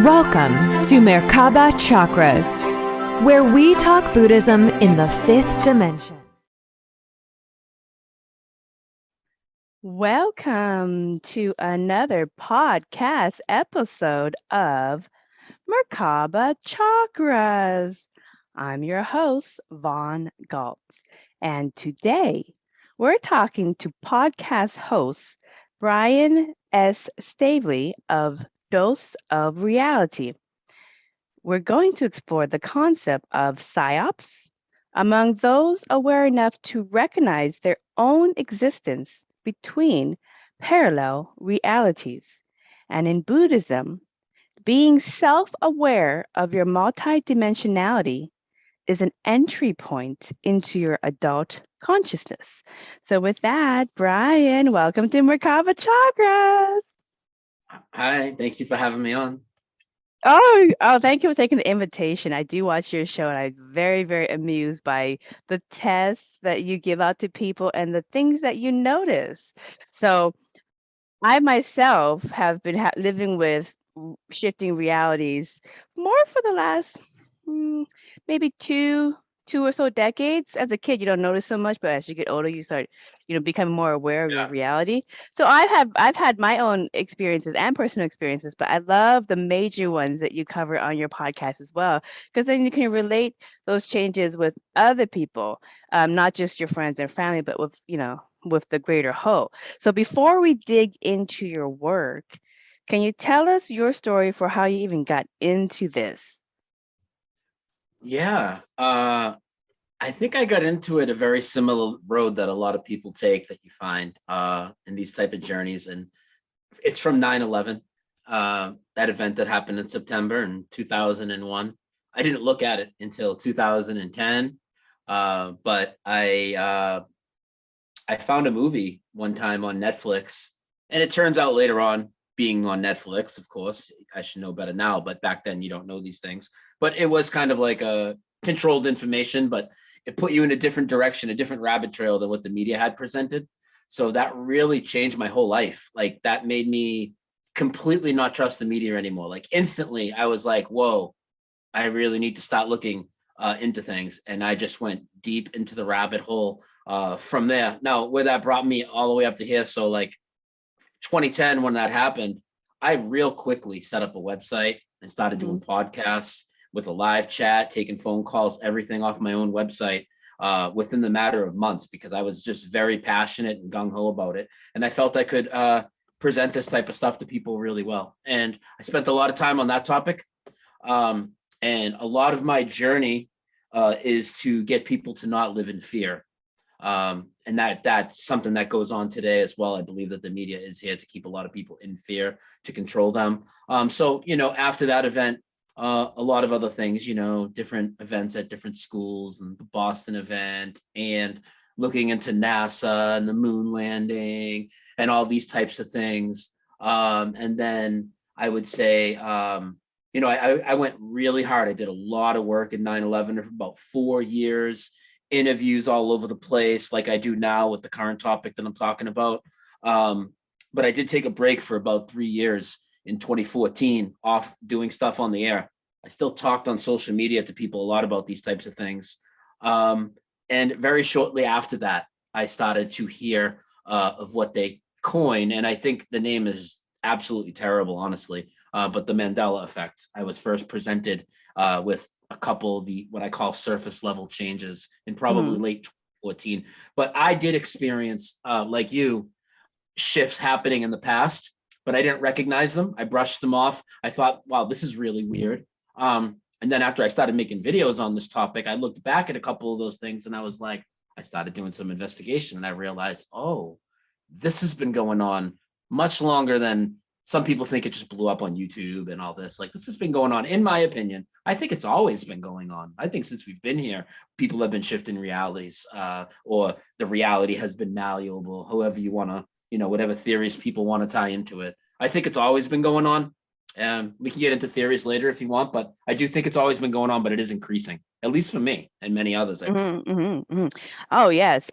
Welcome to Merkaba Chakras, where we talk Buddhism in the fifth dimension. Welcome to another podcast episode of Merkaba Chakras. I'm your host, Vaughn Galt, and today we're talking to podcast host Brian S. Staveley of Dose of Reality. We're going to explore the concept of Psyops among those aware enough to recognize their own existence between parallel realities. And in Buddhism, being self-aware of your multidimensionality is an entry point into your adult consciousness. So with that, Brian, welcome to Merkaba Chakras. Hi, thank you for having me on. Oh, thank you for taking the invitation. I do watch your show and I'm very, very amused by the tests that you give out to people and the things that you notice. So I myself have been living with shifting realities more for the last maybe two or so decades. As a kid, you don't notice so much, but as you get older, you start, becoming more aware of your reality. So I've had my own experiences and personal experiences, but I love the major ones that you cover on your podcast as well, because then you can relate those changes with other people, not just your friends and family, but with the greater whole. So before we dig into your work, can you tell us your story for how you even got into this? Yeah, I think I got into it a very similar road that a lot of people take that you find in these type of journeys. And it's from 9/11, that event that happened in September in 2001. I didn't look at it until 2010, but I found a movie one time on Netflix, and it turns out later on, being on Netflix, of course, I should know better now, but back then you don't know these things. But it was kind of like a controlled information, but it put you in a different direction, a different rabbit trail than what the media had presented. So that really changed my whole life. Like that made me completely not trust the media anymore. Like instantly I was like, whoa, I really need to start looking into things. And I just went deep into the rabbit hole from there. Now, where that brought me all the way up to here. So like 2010, when that happened, I real quickly set up a website and started doing podcasts with a live chat, taking phone calls, everything off my own website within the matter of months, because I was just very passionate and gung-ho about it. And I felt I could present this type of stuff to people really well. And I spent a lot of time on that topic. And a lot of my journey is to get people to not live in fear. And that's something that goes on today as well. I believe that the media is here to keep a lot of people in fear, to control them. So, after that event, a lot of other things, different events at different schools and the Boston event and looking into NASA and the moon landing and all these types of things. And then I would say, I went really hard. I did a lot of work in 9/11 for about 4 years. Interviews all over the place, like I do now with the current topic that I'm talking about. But I did take a break for about 3 years in 2014 off doing stuff on the air. I still talked on social media to people a lot about these types of things. And very shortly after that, I started to hear of what they coin. And I think the name is absolutely terrible, honestly. But the Mandela Effect. I was first presented with a couple of what I call surface level changes in probably late 2014. But I did experience, like you, shifts happening in the past, but I didn't recognize them. I brushed them off. I thought, wow, this is really weird. And then after I started making videos on this topic, I looked back at a couple of those things and I was like, I started doing some investigation and I realized, oh, this has been going on much longer than some people think. It just blew up on YouTube and all this. Like, this has been going on, in my opinion. I think it's always been going on. I think since we've been here, people have been shifting realities, or the reality has been malleable, however you want to, whatever theories people want to tie into it. I think it's always been going on. We can get into theories later if you want, but I do think it's always been going on, but it is increasing, at least for me and many others. Oh, yes.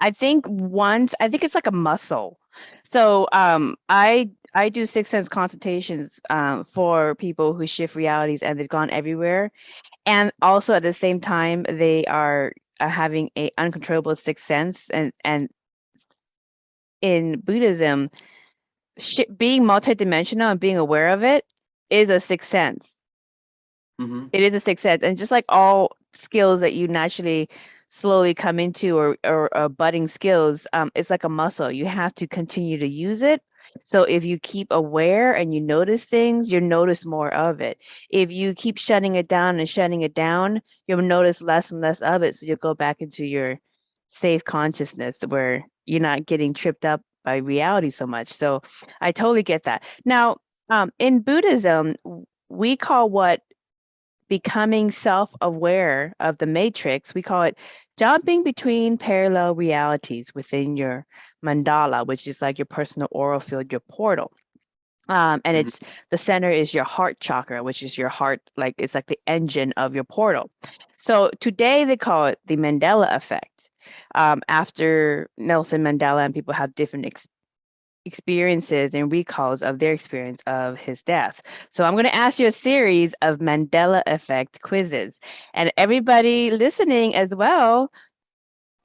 I think it's like a muscle. So I do sixth sense consultations for people who shift realities and they've gone everywhere. And also at the same time, they are having a uncontrollable sixth sense. And in Buddhism, being multidimensional and being aware of it is a sixth sense. It is a sixth sense. And just like all skills that you naturally slowly come into or budding skills, it's like a muscle. You have to continue to use it. So if you keep aware and you notice things, you'll notice more of it. If you keep shutting it down and shutting it down, you'll notice less and less of it. So you'll go back into your safe consciousness where you're not getting tripped up by reality so much. So I totally get that. Now, in Buddhism, we call what becoming self-aware of the matrix, we call it jumping between parallel realities within your mandala, which is like your personal aura field, your portal. And it's the center is your heart chakra, which is your heart, like it's like the engine of your portal. So today they call it the Mandela Effect. After Nelson Mandela, and people have different experiences and recalls of their experience of his death. So I'm going to ask you a series of Mandela Effect quizzes, and everybody listening as well,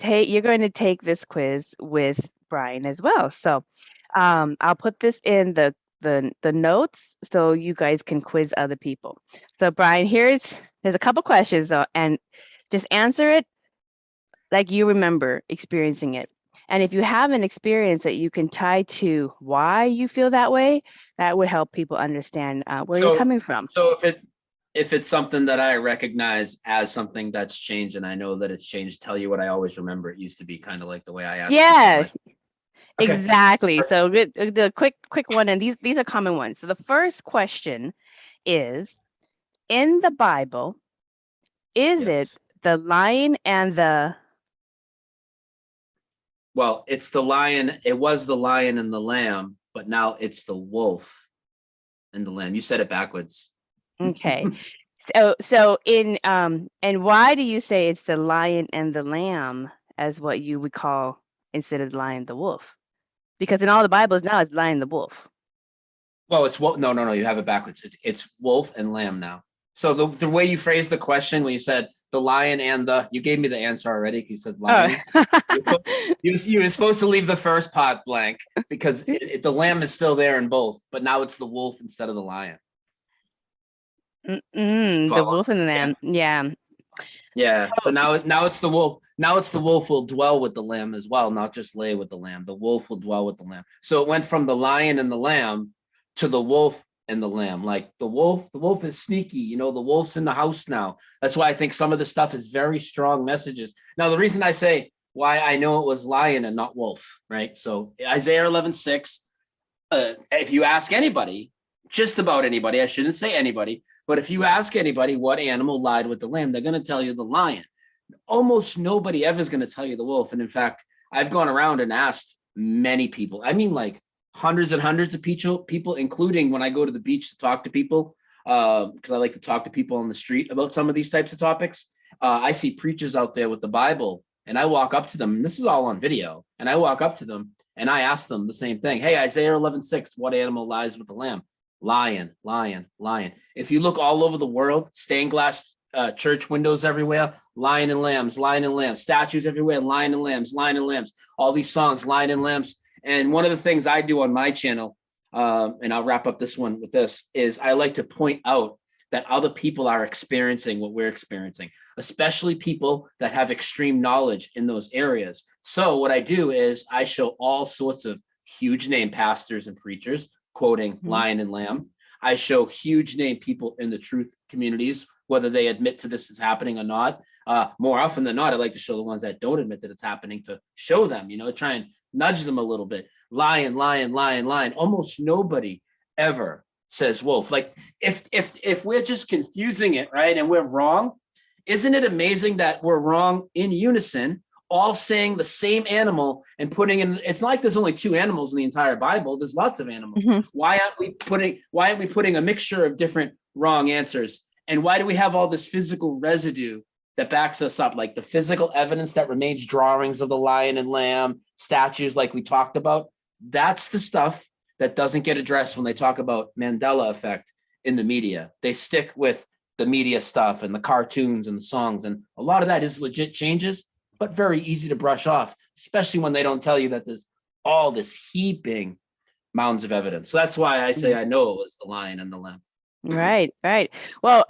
you're going to take this quiz with Brian as well. So I'll put this in the notes so you guys can quiz other people. So Brian, there's a couple questions though, and just answer it like you remember experiencing it. And if you have an experience that you can tie to why you feel that way, that would help people understand where you're coming from. So if it's something that I recognize as something that's changed and I know that it's changed, tell you what I always remember. It used to be kind of like the way I asked. Yeah, okay. Exactly. So the quick one, and these are common ones. So the first question is, in the Bible, is it the lion and the... Well, it's the lion. It was the lion and the lamb, but now it's the wolf and the lamb. You said it backwards. Okay. So in and why do you say it's the lion and the lamb as what you would call instead of the lion the wolf? Because in all the Bibles now it's lion the wolf. Well, it's wolf. No, you have it backwards. It's wolf and lamb now. So the way you phrased the question when you said the lion and you gave me the answer already. You said lion. Oh. you were supposed to leave the first part blank because the lamb is still there in both, but now it's the wolf instead of the lion. The wolf and the lamb. Yeah. So now it's the wolf. Now it's the wolf will dwell with the lamb as well, not just lay with the lamb. The wolf will dwell with the lamb. So it went from the lion and the lamb to the wolf and the lamb. Like the wolf is sneaky. The wolf's in the house now. That's why I think some of the stuff is very strong messages. Now, the reason I say why I know it was lion and not wolf, right? So Isaiah 11:6, if you ask anybody, just about anybody, I shouldn't say anybody, but if you ask anybody what animal lied with the lamb, they're going to tell you the lion. Almost nobody ever is going to tell you the wolf. And in fact, I've gone around and asked many people. I mean, like hundreds and hundreds of people, including when I go to the beach to talk to people, because I like to talk to people on the street about some of these types of topics. I see preachers out there with the Bible, and I walk up to them, and this is all on video, and I walk up to them, and I ask them the same thing. Hey, Isaiah 11:6, what animal lies with the lamb? Lion, lion, lion. If you look all over the world, stained glass church windows everywhere, lion and lambs, statues everywhere, lion and lambs, all these songs, lion and lambs. And one of the things I do on my channel, and I'll wrap up this one with this, is I like to point out that other people are experiencing what we're experiencing, especially people that have extreme knowledge in those areas. So what I do is I show all sorts of huge name pastors and preachers quoting lion and lamb. I show huge name people in the truth communities, whether they admit to this is happening or not. More often than not, I like to show the ones that don't admit that it's happening to show them, try and nudge them a little bit. Lion, lion, lion, lion. Almost nobody ever says wolf. Like if we're just confusing it, right, and we're wrong, isn't it amazing that we're wrong in unison, all saying the same animal and putting in? It's not like there's only two animals in the entire Bible. There's lots of animals. Why aren't we putting a mixture of different wrong answers? And why do we have all this physical residue that backs us up, like the physical evidence that remains, drawings of the lion and lamb, statues like we talked about. That's the stuff that doesn't get addressed when they talk about Mandela Effect in the media. They stick with the media stuff and the cartoons and the songs. And a lot of that is legit changes, but very easy to brush off, especially when they don't tell you that there's all this heaping mounds of evidence. So that's why I say I know it was the lion and the lamb. Right, right. Well,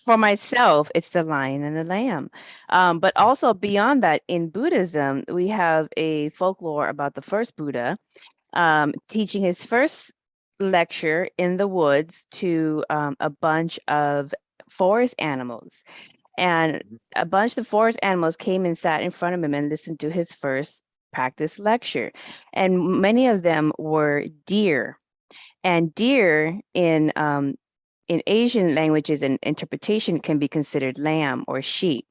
for myself, it's the lion and the lamb. But also beyond that, in Buddhism, we have a folklore about the first Buddha teaching his first lecture in the woods to a bunch of forest animals. And a bunch of forest animals came and sat in front of him and listened to his first practice lecture. And many of them were deer. And deer in Asian languages and interpretation can be considered lamb or sheep.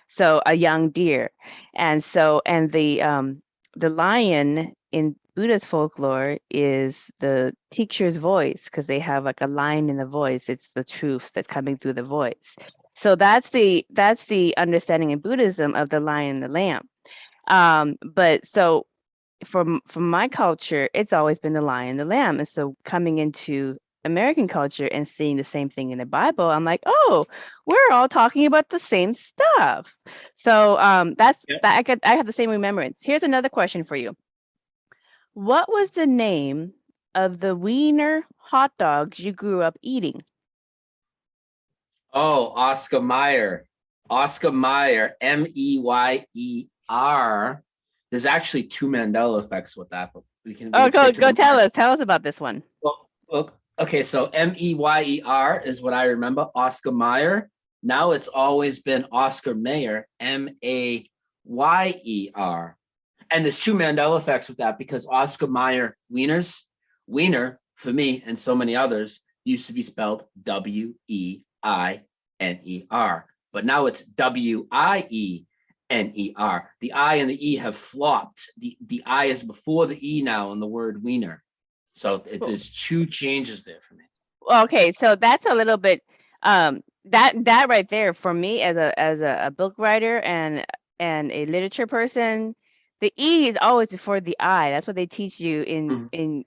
So a young deer. And the lion in Buddha's folklore is the teacher's voice, because they have like a line in the voice. It's the truth that's coming through the voice. So that's the understanding in Buddhism of the lion and the lamb. But so from my culture, it's always been the lion and the lamb. And so coming into American culture and seeing the same thing in the Bible, I'm like, oh, we're all talking about the same stuff. So I have the same remembrance. Here's another question for you. What was the name of the wiener hot dogs you grew up eating? Oh, Oscar Meyer. Oscar Meyer, Meyer. There's actually 2 Mandela effects with that, but we can. Go tell us about this one. Well, okay, so Meyer is what I remember. Oscar Meyer. Now it's always been Oscar Mayer, Mayer. And there's 2 Mandela effects with that, because Oscar Mayer wieners, wiener for me and so many others used to be spelled Weiner, but now it's Wiener. The I and the E have flopped. The I is before the E now in the word wiener. So there's 2 changes there for me. Okay, so that's a little bit that right there for me as a book writer and a literature person. The E is always before the I. That's what they teach you in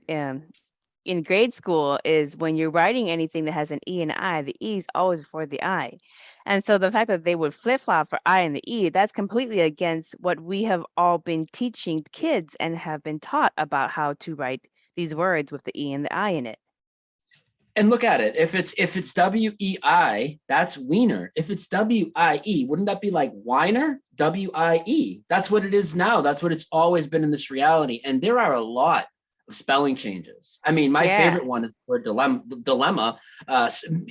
grade school, is when you're writing anything that has an E and an I, the E is always before the I. And so the fact that they would flip-flop for I and the E, that's completely against what we have all been teaching kids and have been taught about how to write these words with the E and the I in it. And look at it. If it's WEI, that's wiener. If it's WIE, wouldn't that be like Weiner? WIE. That's what it is now. That's what it's always been in this reality. And there are a lot of spelling changes. I mean, my favorite one is for dilemma.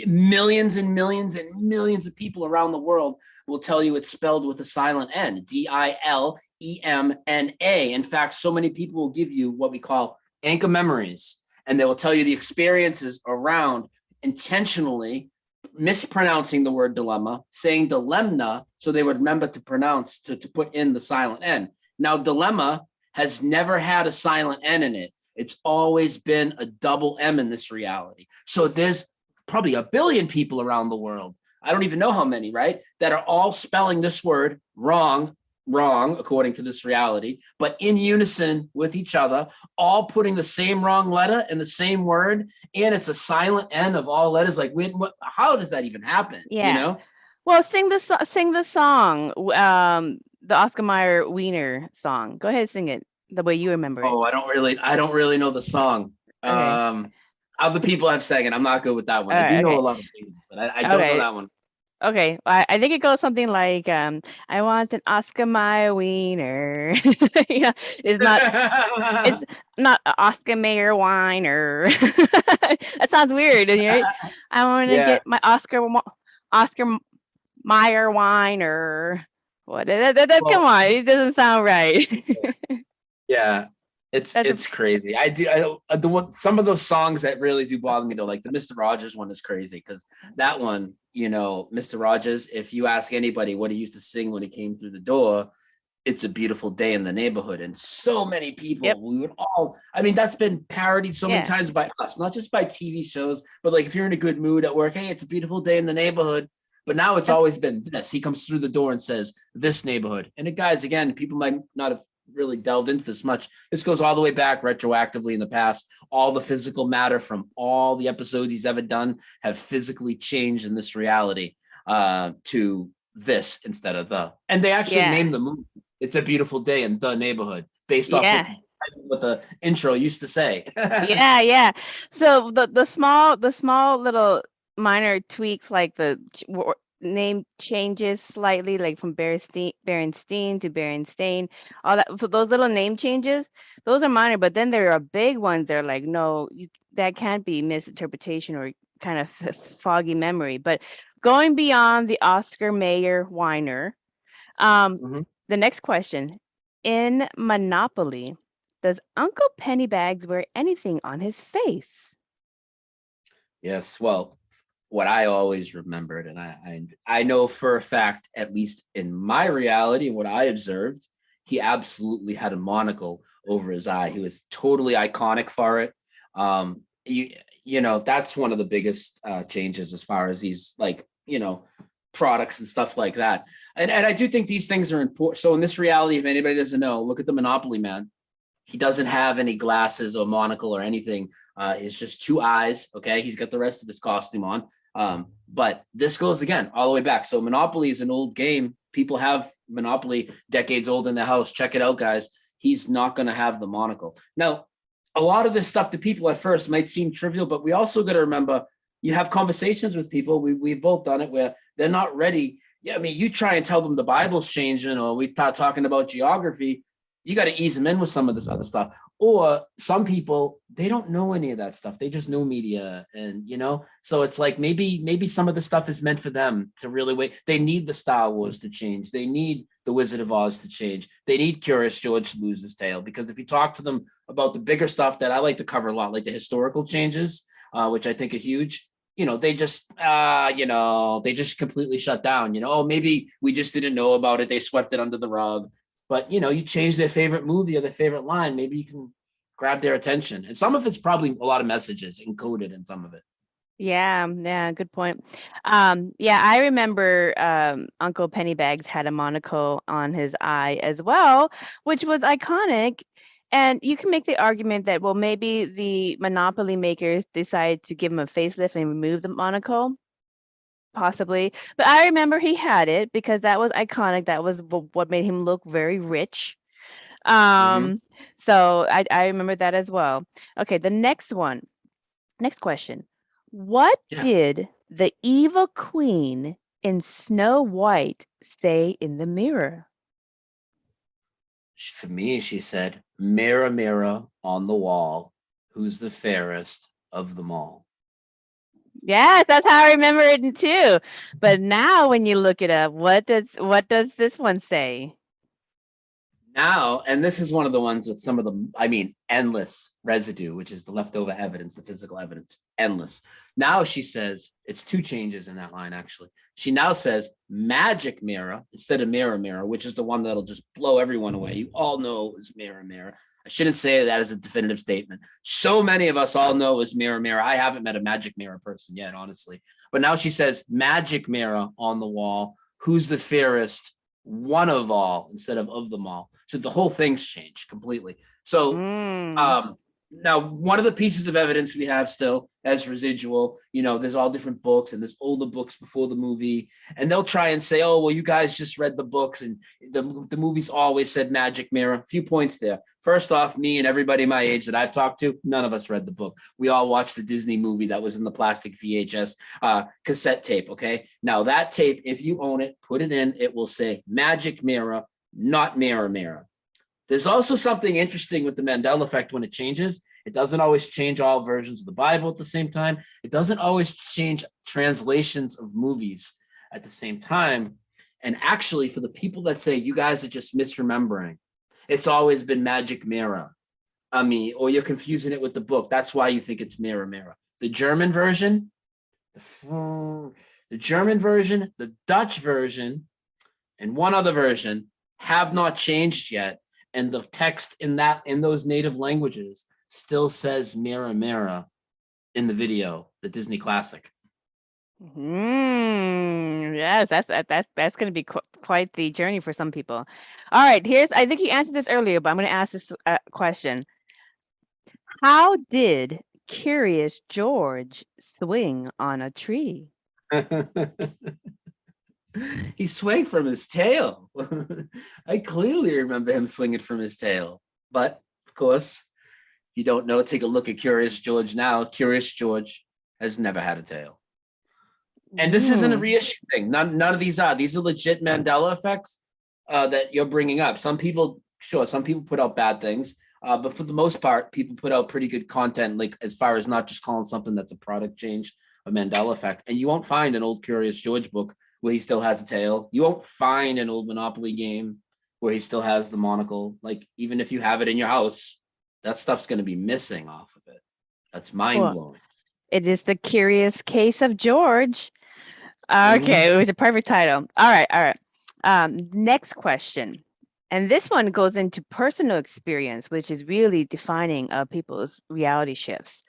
Millions and millions and millions of people around the world will tell you it's spelled with a silent N, DILEMNA. In fact, so many people will give you what we call anchor memories, and they will tell you the experiences around intentionally mispronouncing the word dilemma, saying dilemna, so they would remember to pronounce, to put in the silent N. Now, dilemma has never had a silent N in it. It's always been a double M in this reality. So there's probably 1 billion people around the world, I don't even know how many, right, that are all spelling this word wrong, according to this reality, but in unison with each other, all putting the same wrong letter in the same word, and it's a silent N of all letters. Like, how does that even happen? Yeah. You know? Well, sing the song, the Oscar Mayer Wiener song. Go ahead, sing it the way you remember it. Oh, I don't really know the song. Okay. Other people have sang it. I'm not good with that one. I do know a lot of things, but I don't know that one. Okay, I think it goes something like, I want an Oscar Mayer wiener. It's not Oscar Mayer Weiner. That sounds weird, right? I want to get my Oscar Mayer Weiner. What? Come on, it doesn't sound right. Yeah. It's crazy. Some of those songs that really do bother me though, like the Mr. Rogers one is crazy, because that one, Mr. Rogers, if you ask anybody what he used to sing when he came through the door, it's a beautiful day in the neighborhood. And so many people, we would all, I mean, that's been parodied so many times by us, not just by TV shows, but like if you're in a good mood at work, hey, it's a beautiful day in the neighborhood. But now it's always been this. He comes through the door and says, this neighborhood. And it, guys, again, people might not have really delved into this much. This goes all the way back retroactively in the past. All the physical matter from all the episodes he's ever done have physically changed in this reality to this instead of the. And they actually named the movie It's a Beautiful Day in the Neighborhood based off what the intro used to say. Yeah. So the small little minor tweaks, like the name changes slightly, like from Berenstein to Berenstain, all that. So those little name changes, those are minor, but then there are big ones. They're like, no, that can't be misinterpretation or kind of foggy memory. But going beyond the Oscar Mayer whiner, the next question: in Monopoly, does Uncle Pennybags wear anything on his face? Yes, well, what I always remembered, and I know for a fact, at least in my reality and what I observed, he absolutely had a monocle over his eye. He was totally iconic for it. You know, that's one of the biggest changes as far as these, like, you know, products and stuff like that. And I do think these things are important. So in this reality, if anybody doesn't know, look at the Monopoly Man. He doesn't have any glasses or monocle or anything. It's just two eyes. Okay. He's got the rest of his costume on. But this goes again all the way back. So Monopoly is an old game. People have Monopoly decades old in their house. Check it out, guys. He's not going to have the monocle. Now, a lot of this stuff to people at first might seem trivial, but we also got to remember, you have conversations with people. We've both done it where they're not ready. Yeah, I mean, you try and tell them the Bible's changing, or we start talking about geography. You got to ease them in with some of this other stuff. Or some people, they don't know any of that stuff. They just know media, and, you know, so it's like maybe some of the stuff is meant for them to really wait. They need the Star Wars to change. They need the Wizard of Oz to change. They need Curious George to lose his tail, because if you talk to them about the bigger stuff that I like to cover a lot, like the historical changes, which I think are huge, you know, they just completely shut down. You know, oh, maybe we just didn't know about it. They swept it under the rug. But, you know, you change their favorite movie or their favorite line, maybe you can grab their attention. And some of it's probably a lot of messages encoded in some of it. Yeah, good point. I remember Uncle Pennybags had a monocle on his eye as well, which was iconic. And you can make the argument that, well, maybe the Monopoly makers decided to give him a facelift and remove the monocle. Possibly. But I remember he had it because that was iconic. That was what made him look very rich. So I remember that as well. Okay, the next question. What did the evil queen in Snow White say in the mirror? For me, she said, mirror, mirror on the wall, who's the fairest of them all? Yes, that's how I remember it too. But now when you look it up, what does this one say? Now, and this is one of the ones with some of the, endless residue, which is the leftover evidence, the physical evidence, endless. Now she says, it's two changes in that line, actually. She now says magic mirror instead of mirror, mirror, which is the one that'll just blow everyone away. You all know is mirror, mirror. I shouldn't say that as a definitive statement. So many of us all know is mirror, mirror. I haven't met a magic mirror person yet, honestly. But now she says magic mirror on the wall. Who's the fairest one of all instead of them all? So the whole thing's changed completely. So now one of the pieces of evidence we have still as residual, you know, there's all different books and there's older books before the movie, and they'll try and say, oh, well, you guys just read the books and the movies always said magic mirror. A few points there. First off, me and everybody my age that I've talked to, none of us read the book. We all watched the Disney movie that was in the plastic VHS cassette tape. Okay. Now that tape, if you own it, put it in, it will say magic mirror, not mirror, mirror. There's also something interesting with the Mandela Effect when it changes. It doesn't always change all versions of the Bible at the same time. It doesn't always change translations of movies at the same time. And actually, for the people that say you guys are just misremembering, it's always been magic mirror. Or you're confusing it with the book. That's why you think it's mirror, mirror. The German version, the Dutch version, and one other version have not changed yet. And the text in those native languages still says mirror, mirror in the video, the Disney classic. Yes, that's going to be quite the journey for some people. All right, I think you answered this earlier, but I'm going to ask this question. How did Curious George swing on a tree? He swung from his tail. I clearly remember him swinging from his tail. But of course, if you don't know, take a look at Curious George now. Curious George has never had a tail. And this isn't a reissue thing. None of these are. These are legit Mandela effects that you're bringing up. Some people put out bad things. But for the most part, people put out pretty good content, like as far as not just calling something that's a product change, a Mandela effect. And you won't find an old Curious George book where he still has a tail. You won't find an old Monopoly game where he still has the monocle. Like, even if you have it in your house, that stuff's going to be missing off of it. That's mind-blowing. It is the Curious Case of George. Okay, it was a perfect title. All right. Next question. And this one goes into personal experience, which is really defining people's reality shifts.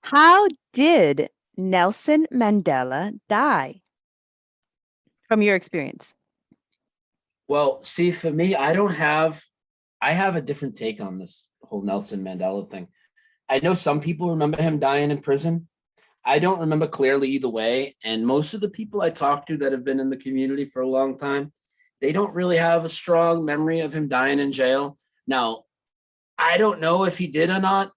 How did Nelson Mandela die? From your experience. Well, see, for me, I have a different take on this whole Nelson Mandela thing. I know some people remember him dying in prison. I don't remember clearly either way. And most of the people I talk to that have been in the community for a long time, they don't really have a strong memory of him dying in jail. Now, I don't know if he did or not.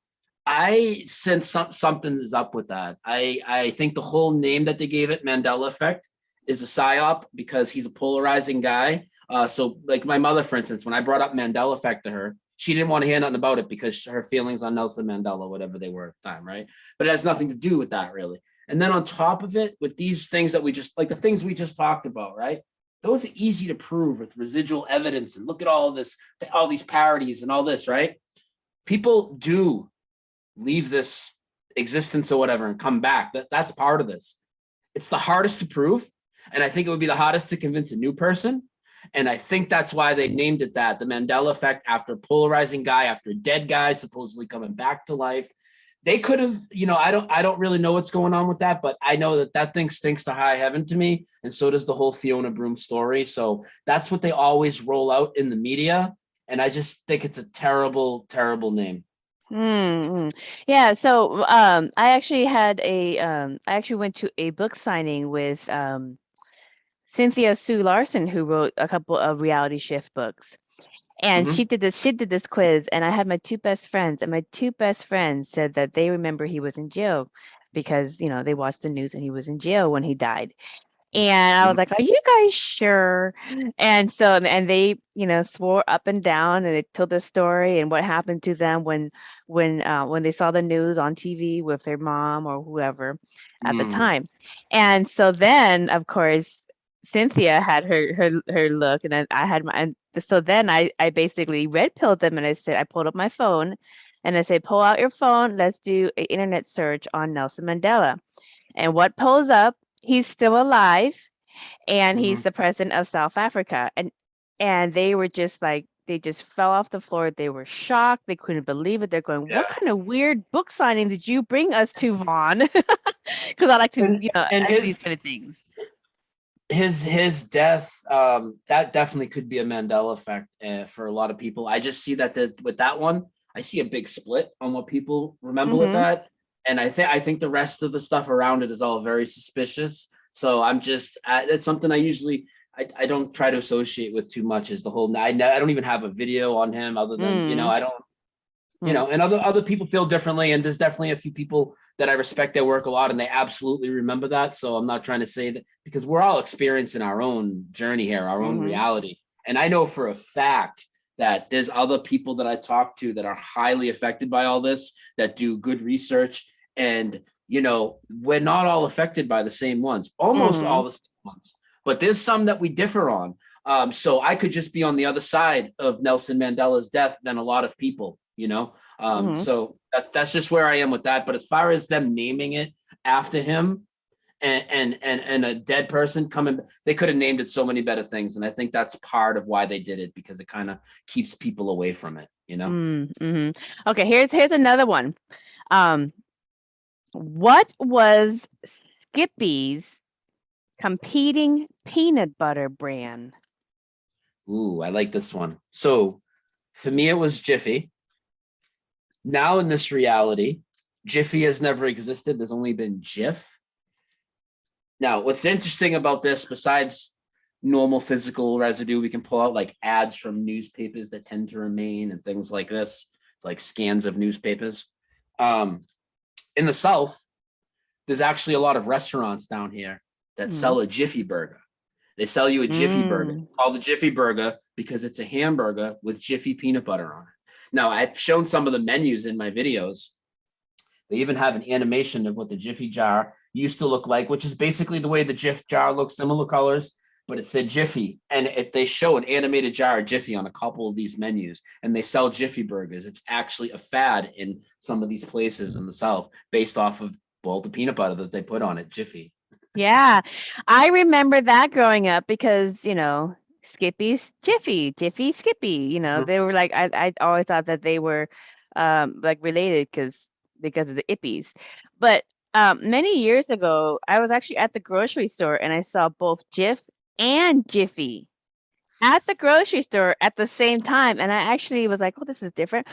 I sense something is up with that. I think the whole name that they gave it, Mandela Effect, is a psyop because he's a polarizing guy. So like my mother, for instance, when I brought up Mandela Effect to her, she didn't want to hear nothing about it because her feelings on Nelson Mandela, whatever they were at the time, right? But it has nothing to do with that, really. And then on top of it, with these things that the things we just talked about, right? Those are easy to prove with residual evidence. And look at all these parodies and all this, right? People do leave this existence or whatever and come back. That's part of this. It's the hardest to prove. And I think it would be the hardest to convince a new person. And I think that's why they named it that, the Mandela Effect, after a polarizing guy, after a dead guy supposedly coming back to life. They could have, I don't really know what's going on with that, but I know that thing stinks to high heaven to me. And so does the whole Fiona Broom story. So that's what they always roll out in the media. And I just think it's a terrible, terrible name. Yeah. So I actually went to a book signing with Cynthia Sue Larson, who wrote a couple of reality shift books. And she did this quiz, and I had my two best friends, and my two best friends said that they remember he was in jail because, they watched the news and he was in jail when he died. And I was like, are you guys sure? And so, and they, swore up and down, and they told the story and what happened to them when they saw the news on TV with their mom or whoever at the time. And so then, of course, Cynthia had her look, and then I had my. So then I basically red pilled them, and I pulled up my phone, and I said, pull out your phone. Let's do an internet search on Nelson Mandela. And what pulls up? He's still alive, and he's the president of South Africa. And they were just like, they just fell off the floor. They were shocked. They couldn't believe it. They're going, what kind of weird book signing did you bring us to, Vaughn? Because I like to, ask these kind of things. His death, that definitely could be a Mandela effect for a lot of people. I just see that with that one, I see a big split on what people remember with that. And I think the rest of the stuff around it is all very suspicious. So I'm just, it's something I don't try to associate with too much, is the whole, I don't even have a video on him other than, I don't, and other people feel differently. And there's definitely a few people that I respect their work a lot, and they absolutely remember that. So I'm not trying to say that, because we're all experiencing our own journey here, our own reality. And I know for a fact that there's other people that I talk to that are highly affected by all this, that do good research. And, we're not all affected by the same ones, almost all the same ones, but there's some that we differ on. So I could just be on the other side of Nelson Mandela's death than a lot of people, So that's just where I am with that. But as far as them naming it after him and a dead person coming, they could have named it so many better things. And I think that's part of why they did it, because it kind of keeps people away from it, Okay, here's another one. What was Skippy's competing peanut butter brand. Ooh, I like this one. So for me, it was Jiffy. Now in this reality, Jiffy has never existed. There's only been Jif. Now, what's interesting about this, besides normal physical residue, we can pull out like ads from newspapers that tend to remain and things like this, like scans of newspapers. In the South, there's actually a lot of restaurants down here that sell a Jiffy burger. They sell you a Jiffy burger called a Jiffy burger because it's a hamburger with Jiffy peanut butter on it. Now, I've shown some of the menus in my videos. They even have an animation of what the Jiffy jar used to look like, which is basically the way the Jif jar looks, similar colors, but it said Jiffy. And they show an animated jar of Jiffy on a couple of these menus, and they sell Jiffy burgers. It's actually a fad in some of these places in the South based off of, well, the peanut butter that they put on it, Jiffy. Yeah, I remember that growing up because, Skippy's Jiffy, Jiffy, Skippy, they were like, I always thought that they were like related because of the Ippies. But many years ago, I was actually at the grocery store and I saw both Jif and Jiffy at the grocery store at the same time. And I actually was like, oh, this is different.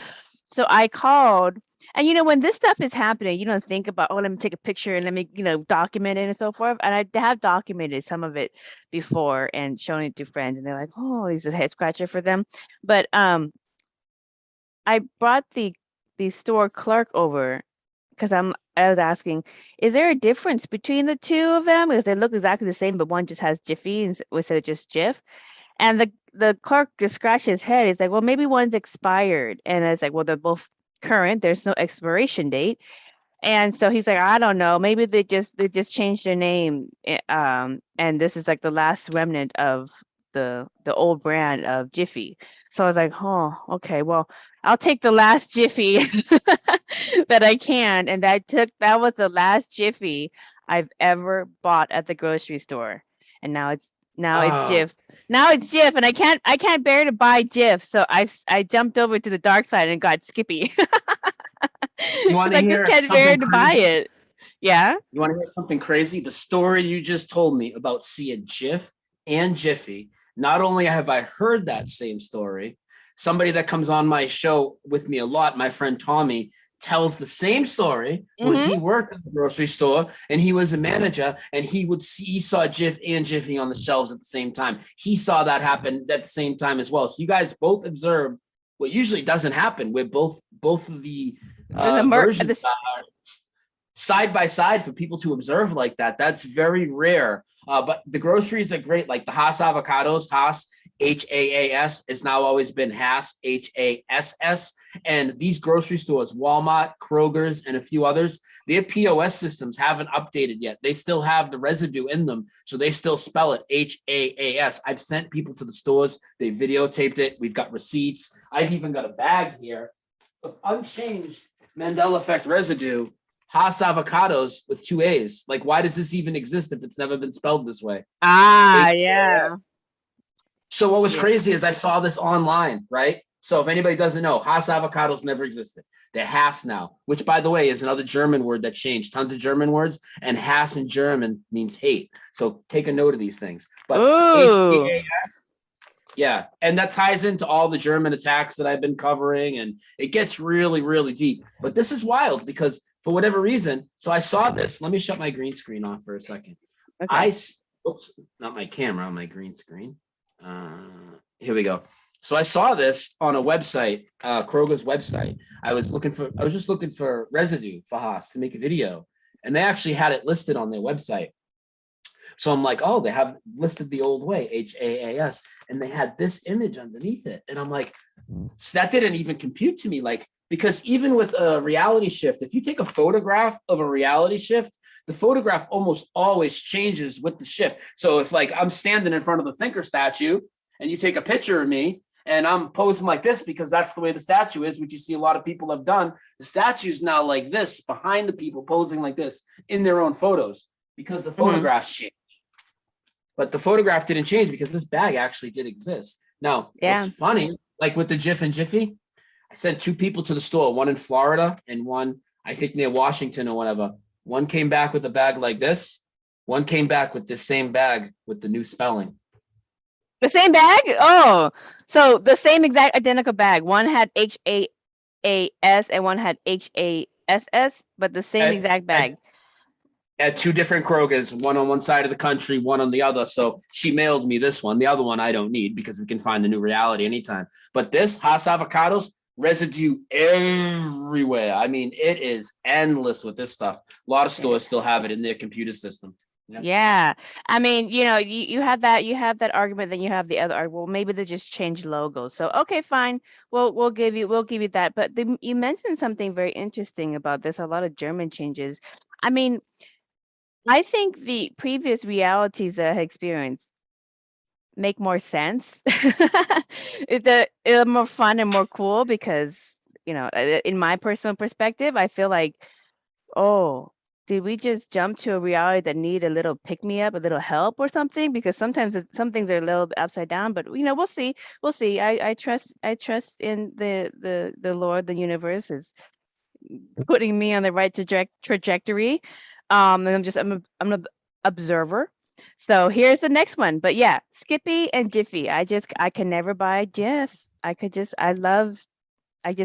So I called. And, when this stuff is happening, you don't think about, oh, let me take a picture and let me, document it and so forth. And I have documented some of it before and shown it to friends. And they're like, oh, this is a head scratcher for them. But I brought the store clerk over because I was asking, is there a difference between the two of them? Because they look exactly the same, but one just has Jiffy instead of just Jif. And the clerk just scratched his head. He's like, well, maybe one's expired. And I was like, well, they're both current. There's no expiration date. And so he's like, I don't know. Maybe they just changed their name. And this is like the last remnant of the old brand of Jiffy. So I was like, oh, okay, well, I'll take the last Jiffy that I can. And that was the last Jiffy I've ever bought at the grocery store. And now it's Jif. Now it's Jif, and I can't bear to buy Jif. So I jumped over to the dark side and got Skippy. You want to hear I just can't bear to buy it. Yeah. You want to hear something crazy? The story you just told me about seeing Jif and Jiffy. Not only have I heard that same story, somebody that comes on my show with me a lot, my friend Tommy, tells the same story when he worked at the grocery store and he was a manager and he saw Jif and Jiffy on the shelves at the same time. He saw that happen at the same time as well. So you guys both observed what usually doesn't happen, where both of the versions are side by side for people to observe like that. That's very rare. But the groceries are great, like the Hass avocados, Hass, Haas, has now always been Hass, Hass. And these grocery stores, Walmart, Kroger's, and a few others, their POS systems haven't updated yet. They still have the residue in them, so they still spell it Haas. I've sent people to the stores. They videotaped it. We've got receipts. I've even got a bag here of unchanged Mandela Effect residue, Hass avocados with 2 A's. Like, why does this even exist if it's never been spelled this way? Yeah. So what was crazy is I saw this online, right? So if anybody doesn't know, Hass avocados never existed. They're Hass now, which, by the way, is another German word that changed. Tons of German words, and Hass in German means hate. So take a note of these things. But Haas, yeah, and that ties into all the German attacks that I've been covering, and it gets really, really deep. But this is wild because for whatever reason, so I saw this. Let me shut my green screen off for a second. Okay. Oops, not my camera, on my green screen. Here we go. So I saw this on a website, Kroger's website. I was just looking for residue for Haas to make a video, and they actually had it listed on their website. So I'm like, oh, they have listed the old way, Haas, and they had this image underneath it. And I'm like, so that didn't even compute to me, like, because even with a reality shift, if you take a photograph of a reality shift, the photograph almost always changes with the shift. So if like I'm standing in front of the thinker statue and you take a picture of me and I'm posing like this because that's the way the statue is, which you see a lot of people have done, the statue's now like this behind the people posing like this in their own photos because the photographs change. But the photograph didn't change because this bag actually did exist. Now, what's funny, like with the Jif and Jiffy, I sent 2 people to the store, one in Florida and one, I think, near Washington or whatever. One came back with a bag like this. One came back with this same bag with the new spelling. The same bag? Oh, so the same exact identical bag. One had HAAS and one had HASS, but the same exact bag. At two different Krogers, one on one side of the country, one on the other. So she mailed me this one. The other one I don't need because we can find the new reality anytime. But this Haas avocados, residue everywhere. I mean, it is endless with this stuff. A lot of stores still have it in their computer system. Yeah. I mean, you have that argument, then you have the other argument. Well, maybe they just changed logos. So okay, fine. We'll give you that. But you mentioned something very interesting about this, a lot of German changes. I mean, I think the previous realities that I experienced make more sense. It's more fun and more cool because, in my personal perspective, I feel like, oh, did we just jump to a reality that need a little pick me up, a little help or something? Because sometimes some things are a little bit upside down, but we'll see. We'll see. I trust in the Lord, the universe is putting me on the right trajectory. And I'm an observer. So here's the next one. But yeah, Skippy and Jiffy. I can never buy Jif. I just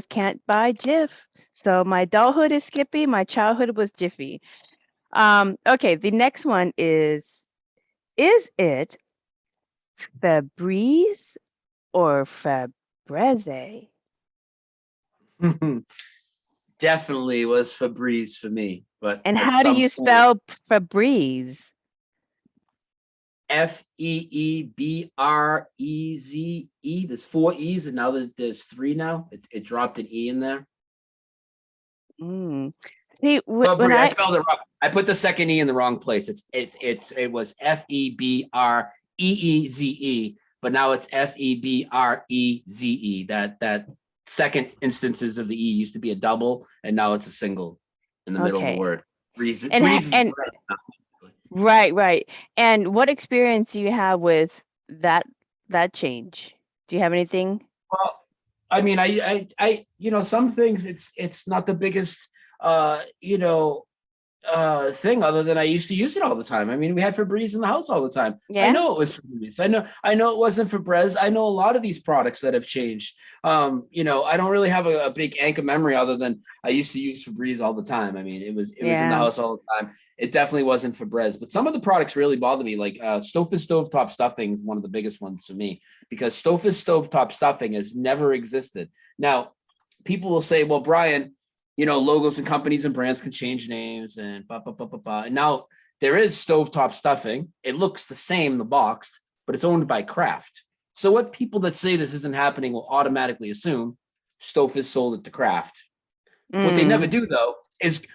can't buy Jif. So my adulthood is Skippy. My childhood was Jiffy. Okay, the next one is it Febreze or Febreze? Definitely was Febreze for me. But And how do you spell Febreze? Feebreze. There's 4 E's, and now there's 3 now. It dropped an E in there. See, when I spelled it wrong. I put the second E in the wrong place. It was Febreze, but now it's Febreze. That second instances of the E used to be a double, and now it's a single in the middle of the word. Reason. Right. And what experience do you have with that change? Do you have anything? Well, I mean, I some things it's not the biggest thing other than I used to use it all the time. I mean, we had Febreze in the house all the time. Yeah. I know it was Febreze. I know it wasn't Febreze. I know a lot of these products that have changed. I don't really have a big anchor memory other than I used to use Febreze all the time. I mean, it was in the house all the time. It definitely wasn't Febreze, but some of the products really bother me. Like Stouffer's Stovetop Stuffing is one of the biggest ones to me because Stouffer's Stovetop Stuffing has never existed. Now, people will say, well, Brian, logos and companies and brands can change names and blah, blah, blah, blah, blah. And now there is Stovetop Stuffing. It looks the same, the box, but it's owned by Kraft. So what people that say this isn't happening will automatically assume Stouffer's sold it to Kraft. What they never do, though, is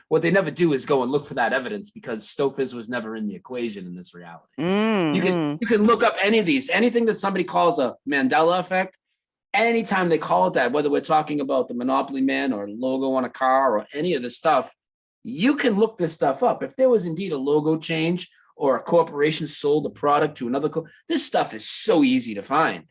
go and look for that evidence because Stouffer's was never in the equation in this reality. You can look up anything that somebody calls a Mandela effect. Anytime they call it that, whether we're talking about the Monopoly Man or logo on a car or any of this stuff, you can look this stuff up. If there was indeed a logo change or a corporation sold a product to another, this stuff is so easy to find.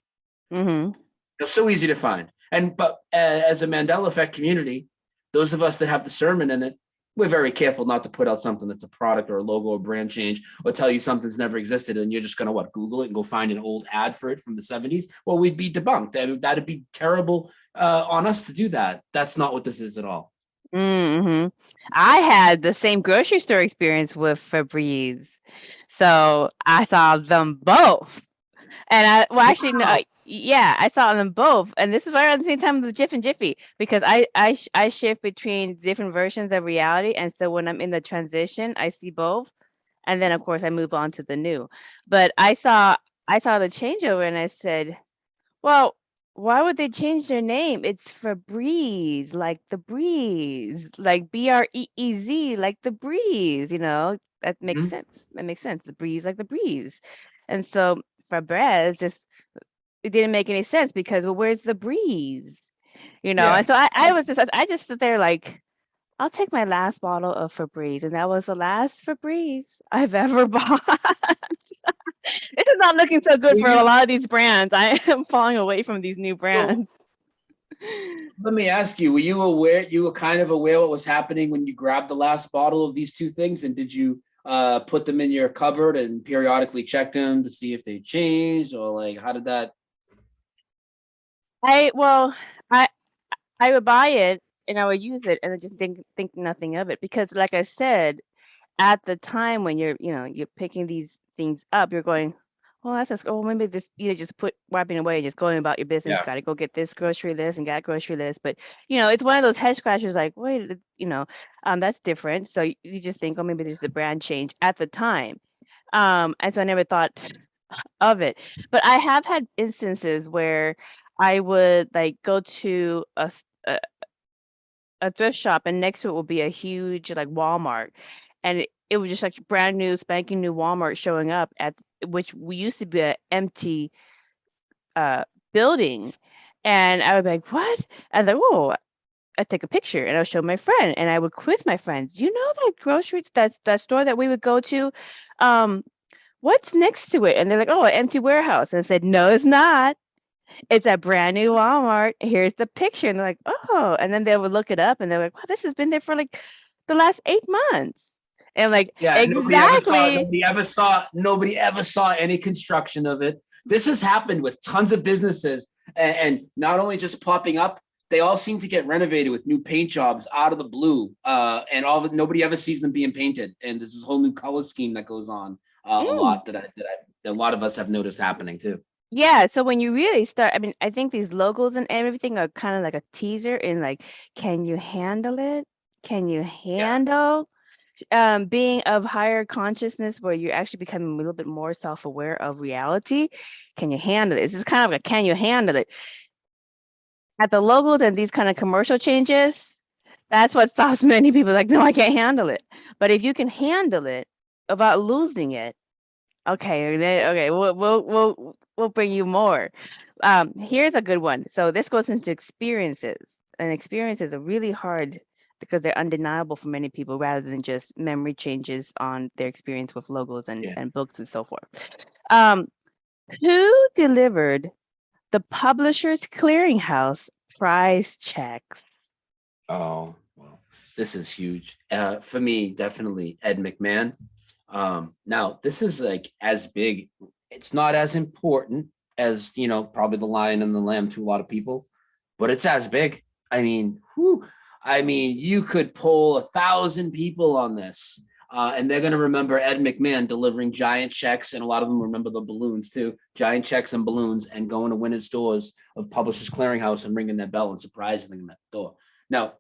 It's so easy to find. But as a Mandela Effect community, those of us that have discernment in it, we're very careful not to put out something that's a product or a logo or brand change or tell you something's never existed and you're just going to Google it and go find an old ad for it from the 70s. Well, we'd be debunked. That'd be terrible on us to do that. That's not what this is at all. I had the same grocery store experience with Febreze. So I saw them both. And I saw them both. And this is right around the same time with Jif and Jiffy, because I shift between different versions of reality. And so when I'm in the transition, I see both. And then of course I move on to the new. But I saw the changeover and I said, well, why would they change their name? It's Febreze, like the breeze, like Breez, like the breeze, that makes sense. That makes sense. The breeze, like the breeze. And so Febreze it didn't make any sense because, well, where's the breeze? And so I just sit there like, I'll take my last bottle of Febreze, and that was the last Febreze I've ever bought. This is not looking so good for a lot of these brands. I am falling away from these new brands. Let me ask you, were you kind of aware what was happening when you grabbed the last bottle of these two things? And did you put them in your cupboard and periodically check them to see if they changed, or like how did that? Well, I would buy it and I would use it and I just think nothing of it because, like I said, at the time when you're picking these things up, you're going, well, maybe this, just wiping away and just going about your business. Yeah. Got to go get this grocery list and that grocery list. But, it's one of those head scratchers like, wait, that's different. So you just think, oh, maybe there's a brand change at the time. And so I never thought of it. But I have had instances where I would like go to a thrift shop and next to it will be a huge like Walmart. And it was just like brand new, spanking new Walmart showing up at which we used to be an empty building. And I would be like, what? And then, whoa, I'd take a picture and I would show my friend and I would quiz my friends. You know that grocery, that store that we would go to? What's next to it? And they're like, oh, an empty warehouse. And I said, no, it's not. It's a brand new Walmart. Here's the picture. And they're like, oh. And then they would look it up and they're like, wow, this has been there for like the last 8 months. And like, Yeah, exactly. Nobody ever saw any construction of it. This has happened with tons of businesses, and not only just popping up, they all seem to get renovated with new paint jobs out of the blue, and nobody ever sees them being painted. And there's this whole new color scheme that goes on a lot that a lot of us have noticed happening too. Yeah, so when you really start, I mean, I think these logos and everything are kind of like a teaser in like, can you handle it? Can you handle being of higher consciousness where you're actually becoming a little bit more self-aware of reality? Can you handle it? This is kind of like, can you handle it? At the logos and these kind of commercial changes, that's what stops many people like, no, I can't handle it. But if you can handle it without losing it, okay, we'll bring you more. Here's a good one. So this goes into experiences, and experiences are really hard because they're undeniable for many people rather than just memory changes on their experience with logos and books and so forth. Who delivered the Publishers Clearinghouse prize checks? Oh, well, this is huge. For me, definitely Ed McMahon. Now this is like as big. It's not as important as, probably the Lion and the Lamb to a lot of people, but it's as big. I mean, you could poll 1,000 people on this, and they're going to remember Ed McMahon delivering giant checks, and a lot of them remember the balloons too, giant checks and balloons, and going to women's stores of Publishers Clearinghouse and ringing their bell and surprising them at the door. Now,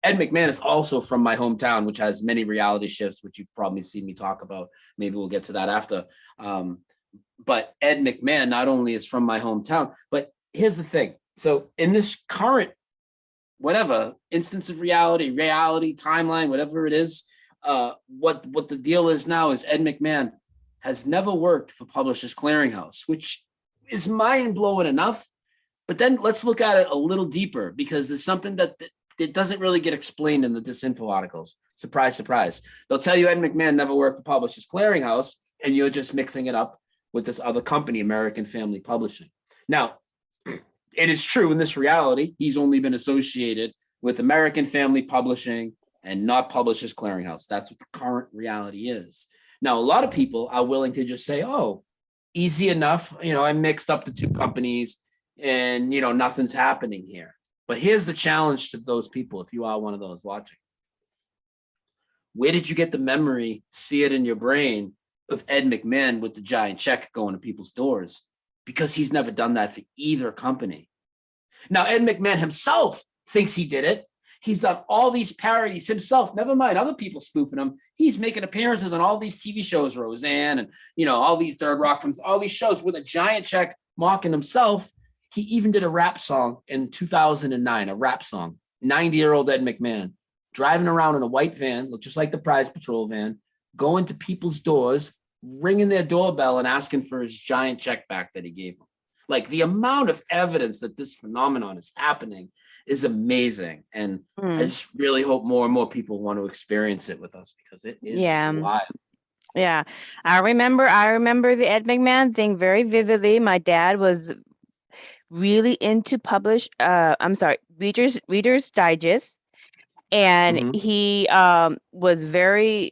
Ed McMahon is also from my hometown, which has many reality shifts, which you've probably seen me talk about. Maybe we'll get to that after. But Ed McMahon not only is from my hometown, but here's the thing. So in this current, whatever, instance of reality, timeline, whatever it is, what the deal is now is Ed McMahon has never worked for Publishers Clearinghouse, which is mind-blowing enough. But then let's look at it a little deeper, because there's something that it doesn't really get explained in the disinfo articles. Surprise, surprise. They'll tell you Ed McMahon never worked for Publishers Clearinghouse, and you're just mixing it up with this other company, American Family Publishing. Now, it is true in this reality, he's only been associated with American Family Publishing and not Publishers Clearinghouse. That's what the current reality is. Now, a lot of people are willing to just say, oh, easy enough. I mixed up the two companies and, nothing's happening here. But here's the challenge to those people, if you are one of those watching. Where did you get the memory, see it in your brain, of Ed McMahon with the giant check going to people's doors? Because he's never done that for either company. Now, Ed McMahon himself thinks he did it. He's done all these parodies himself, never mind other people spoofing him. He's making appearances on all these TV shows, Roseanne, and, all these Third Rock films, all these shows with a giant check mocking himself. He even did a rap song in 2009, a rap song, 90-year-old Ed McMahon, driving around in a white van, looked just like the Prize Patrol van, going to people's doors, ringing their doorbell and asking for his giant check back that he gave them. Like, the amount of evidence that this phenomenon is happening is amazing. And I just really hope more and more people want to experience it with us, because it is wild. Yeah. I remember the Ed McMahon thing very vividly. My dad was really into Reader's Digest. And he was very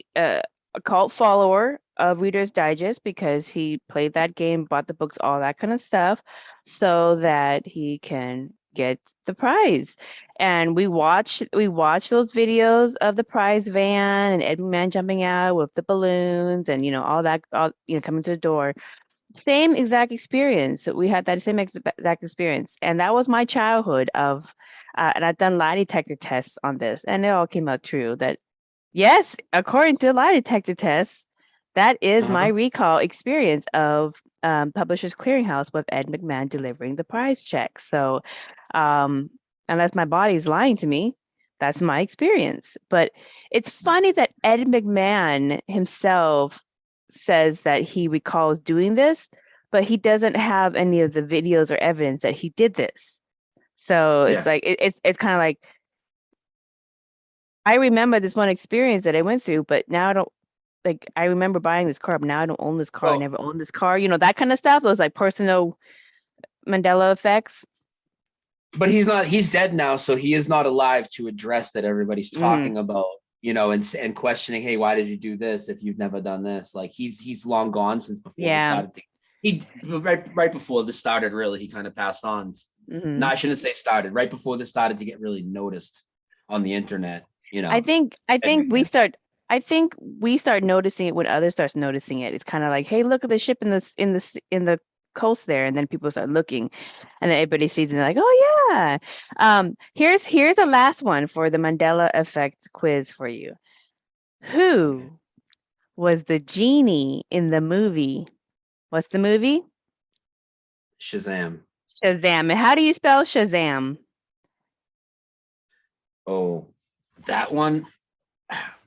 a cult follower of Reader's Digest because he played that game, bought the books, all that kind of stuff, so that he can get the prize. And we watch those videos of the prize van and Ed McMahon jumping out with the balloons and all that, coming to the door. Same exact experience. We had that same exact experience, and that was my childhood of. And I've done lie detector tests on this, and it all came out true. That yes, according to lie detector tests, that is my recall experience of Publishers Clearinghouse with Ed McMahon delivering the prize check. So, unless my body's lying to me, that's my experience. But it's funny that Ed McMahon himself says that he recalls doing this, but he doesn't have any of the videos or evidence that he did this. So it's like it's kind of like, I remember this one experience that I went through, but now I don't, like, I remember buying this car, but now I don't own this car. I never owned this car, that kind of stuff. Those like personal Mandela effects. But he's dead now, so he is not alive to address that everybody's talking about, and questioning, hey, why did you do this if you've never done this? Like he's long gone since before this started. Right before this started, really, he kind of passed on. No, I shouldn't say started. Right before this started to get really noticed on the internet, I think we start noticing it when others starts noticing it. It's kind of like, hey, look at the ship in the coast there, and then people start looking, and then everybody sees it and they're like, oh yeah. Here's the last one for the Mandela Effect quiz for you. Who was the genie in the movie? What's the movie? Shazam. And how do you spell Shazam? Oh, that one.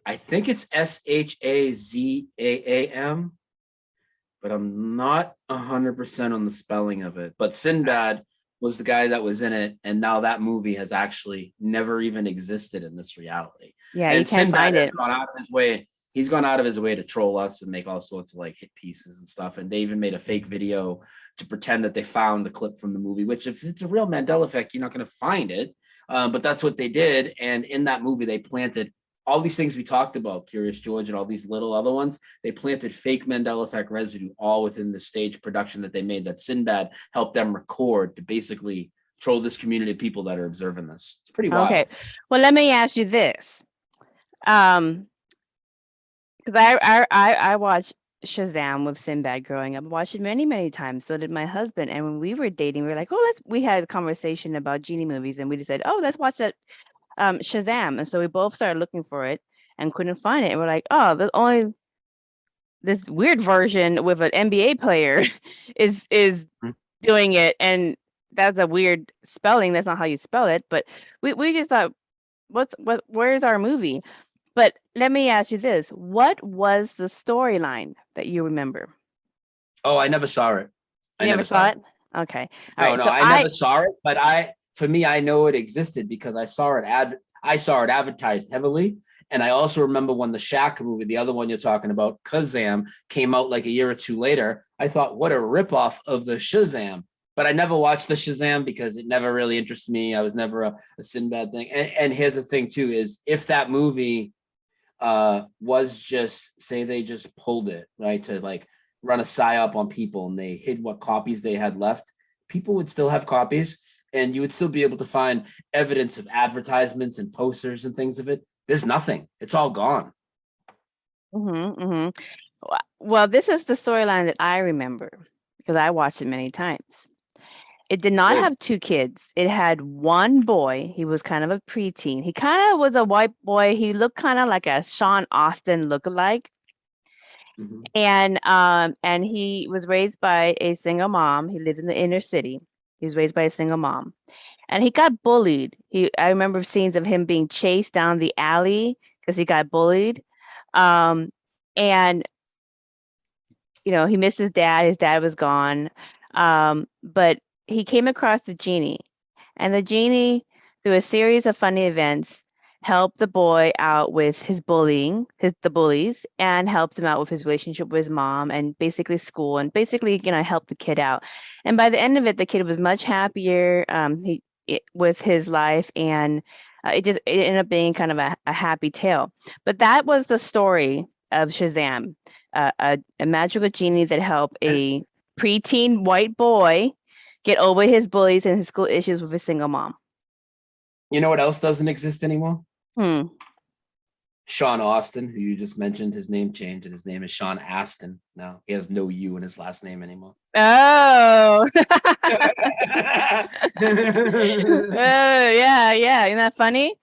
I think it's Shazam, but I'm not 100% on the spelling of it. But Sinbad was the guy that was in it, and now that movie has actually never even existed in this reality. Yeah, and you can't Sinbad find has it. gone out of his way. He's gone out of his way to troll us and make all sorts of like hit pieces and stuff. And they even made a fake video to pretend that they found the clip from the movie, which if it's a real Mandela effect, you're not going to find it. But that's what they did. And in that movie, they planted all these things we talked about, Curious George and all these little other ones. They planted fake Mandela effect residue all within the stage production that they made, that Sinbad helped them record to basically troll this community of people that are observing this. It's pretty wild. Okay. Well, let me ask you this. Because I watched Shazam with Sinbad growing up. I watched it many, many times. So did my husband. And when we were dating, we were like, we had a conversation about genie movies, and we just said, let's watch that Shazam. And so we both started looking for it and couldn't find it. And we're like, there's only this weird version with an NBA player is doing it. And that's a weird spelling. That's not how you spell it. But we just thought, where's our movie? But let me ask you this. What was the storyline that you remember? Oh, I never saw it. I never saw it? Okay. All right. No, So I never saw it, but for me, I know it existed because I saw it advertised heavily. And I also remember when the Shaq movie, the other one you're talking about, Kazam, came out like a year or two later. I thought, what a ripoff of the Shazam. But I never watched the Shazam because it never really interested me. I was never a Sinbad thing. And here's the thing too, is if that movie was just, say they just pulled it, right, to like run a psyop on people and they hid what copies they had left, people would still have copies and you would still be able to find evidence of advertisements and posters and things of it. There's nothing. It's all gone. Well, this is the storyline that I remember because I watched it many times. It did not have two kids. It had one boy. He was kind of a preteen. He kind of was a white boy. He looked kind of like a Shawn Austin lookalike. And he was raised by a single mom. He lived in the inner city. He was raised by a single mom. And he got bullied. I remember scenes of him being chased down the alley because he got bullied. And he missed his dad. His dad was gone. But he came across the genie, and the genie, through a series of funny events, helped the boy out with his bullying, the bullies, and helped him out with his relationship with his mom and basically school, and basically, helped the kid out. And by the end of it, the kid was much happier with his life, and it ended up being kind of a happy tale. But that was the story of Shazam, a magical genie that helped a preteen white boy get over his bullies and his school issues with a single mom. You know what else doesn't exist anymore? Hmm. Shawn Austin, who you just mentioned, his name changed and his name is Shawn Astin. Now he has no U in his last name anymore. Oh. Yeah. Isn't that funny?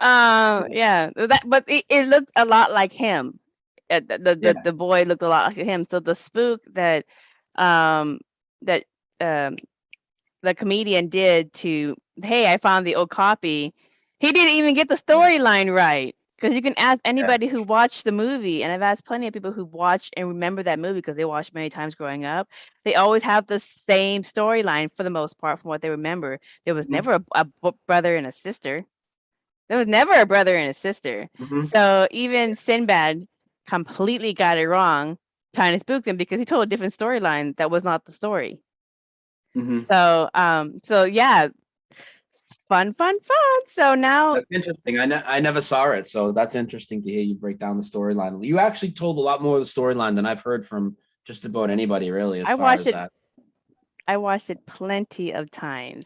Yeah. But it looked a lot like him. The boy looked a lot like him. So the spook that the comedian did to, hey, I found the old copy. He didn't even get the storyline right. Because you can ask anybody who watched the movie, and I've asked plenty of people who watched and remember that movie because they watched many times growing up. They always have the same storyline for the most part, from what they remember. There was never a brother and a sister. There was never a brother and a sister. So even Sinbad completely got it wrong, trying to spook them because he told a different storyline that was not the story. So yeah. Fun. So now that's interesting. I never saw it, so that's interesting to hear you break down the storyline. You actually told a lot more of the storyline than I've heard from just about anybody, really. I watched it plenty of times.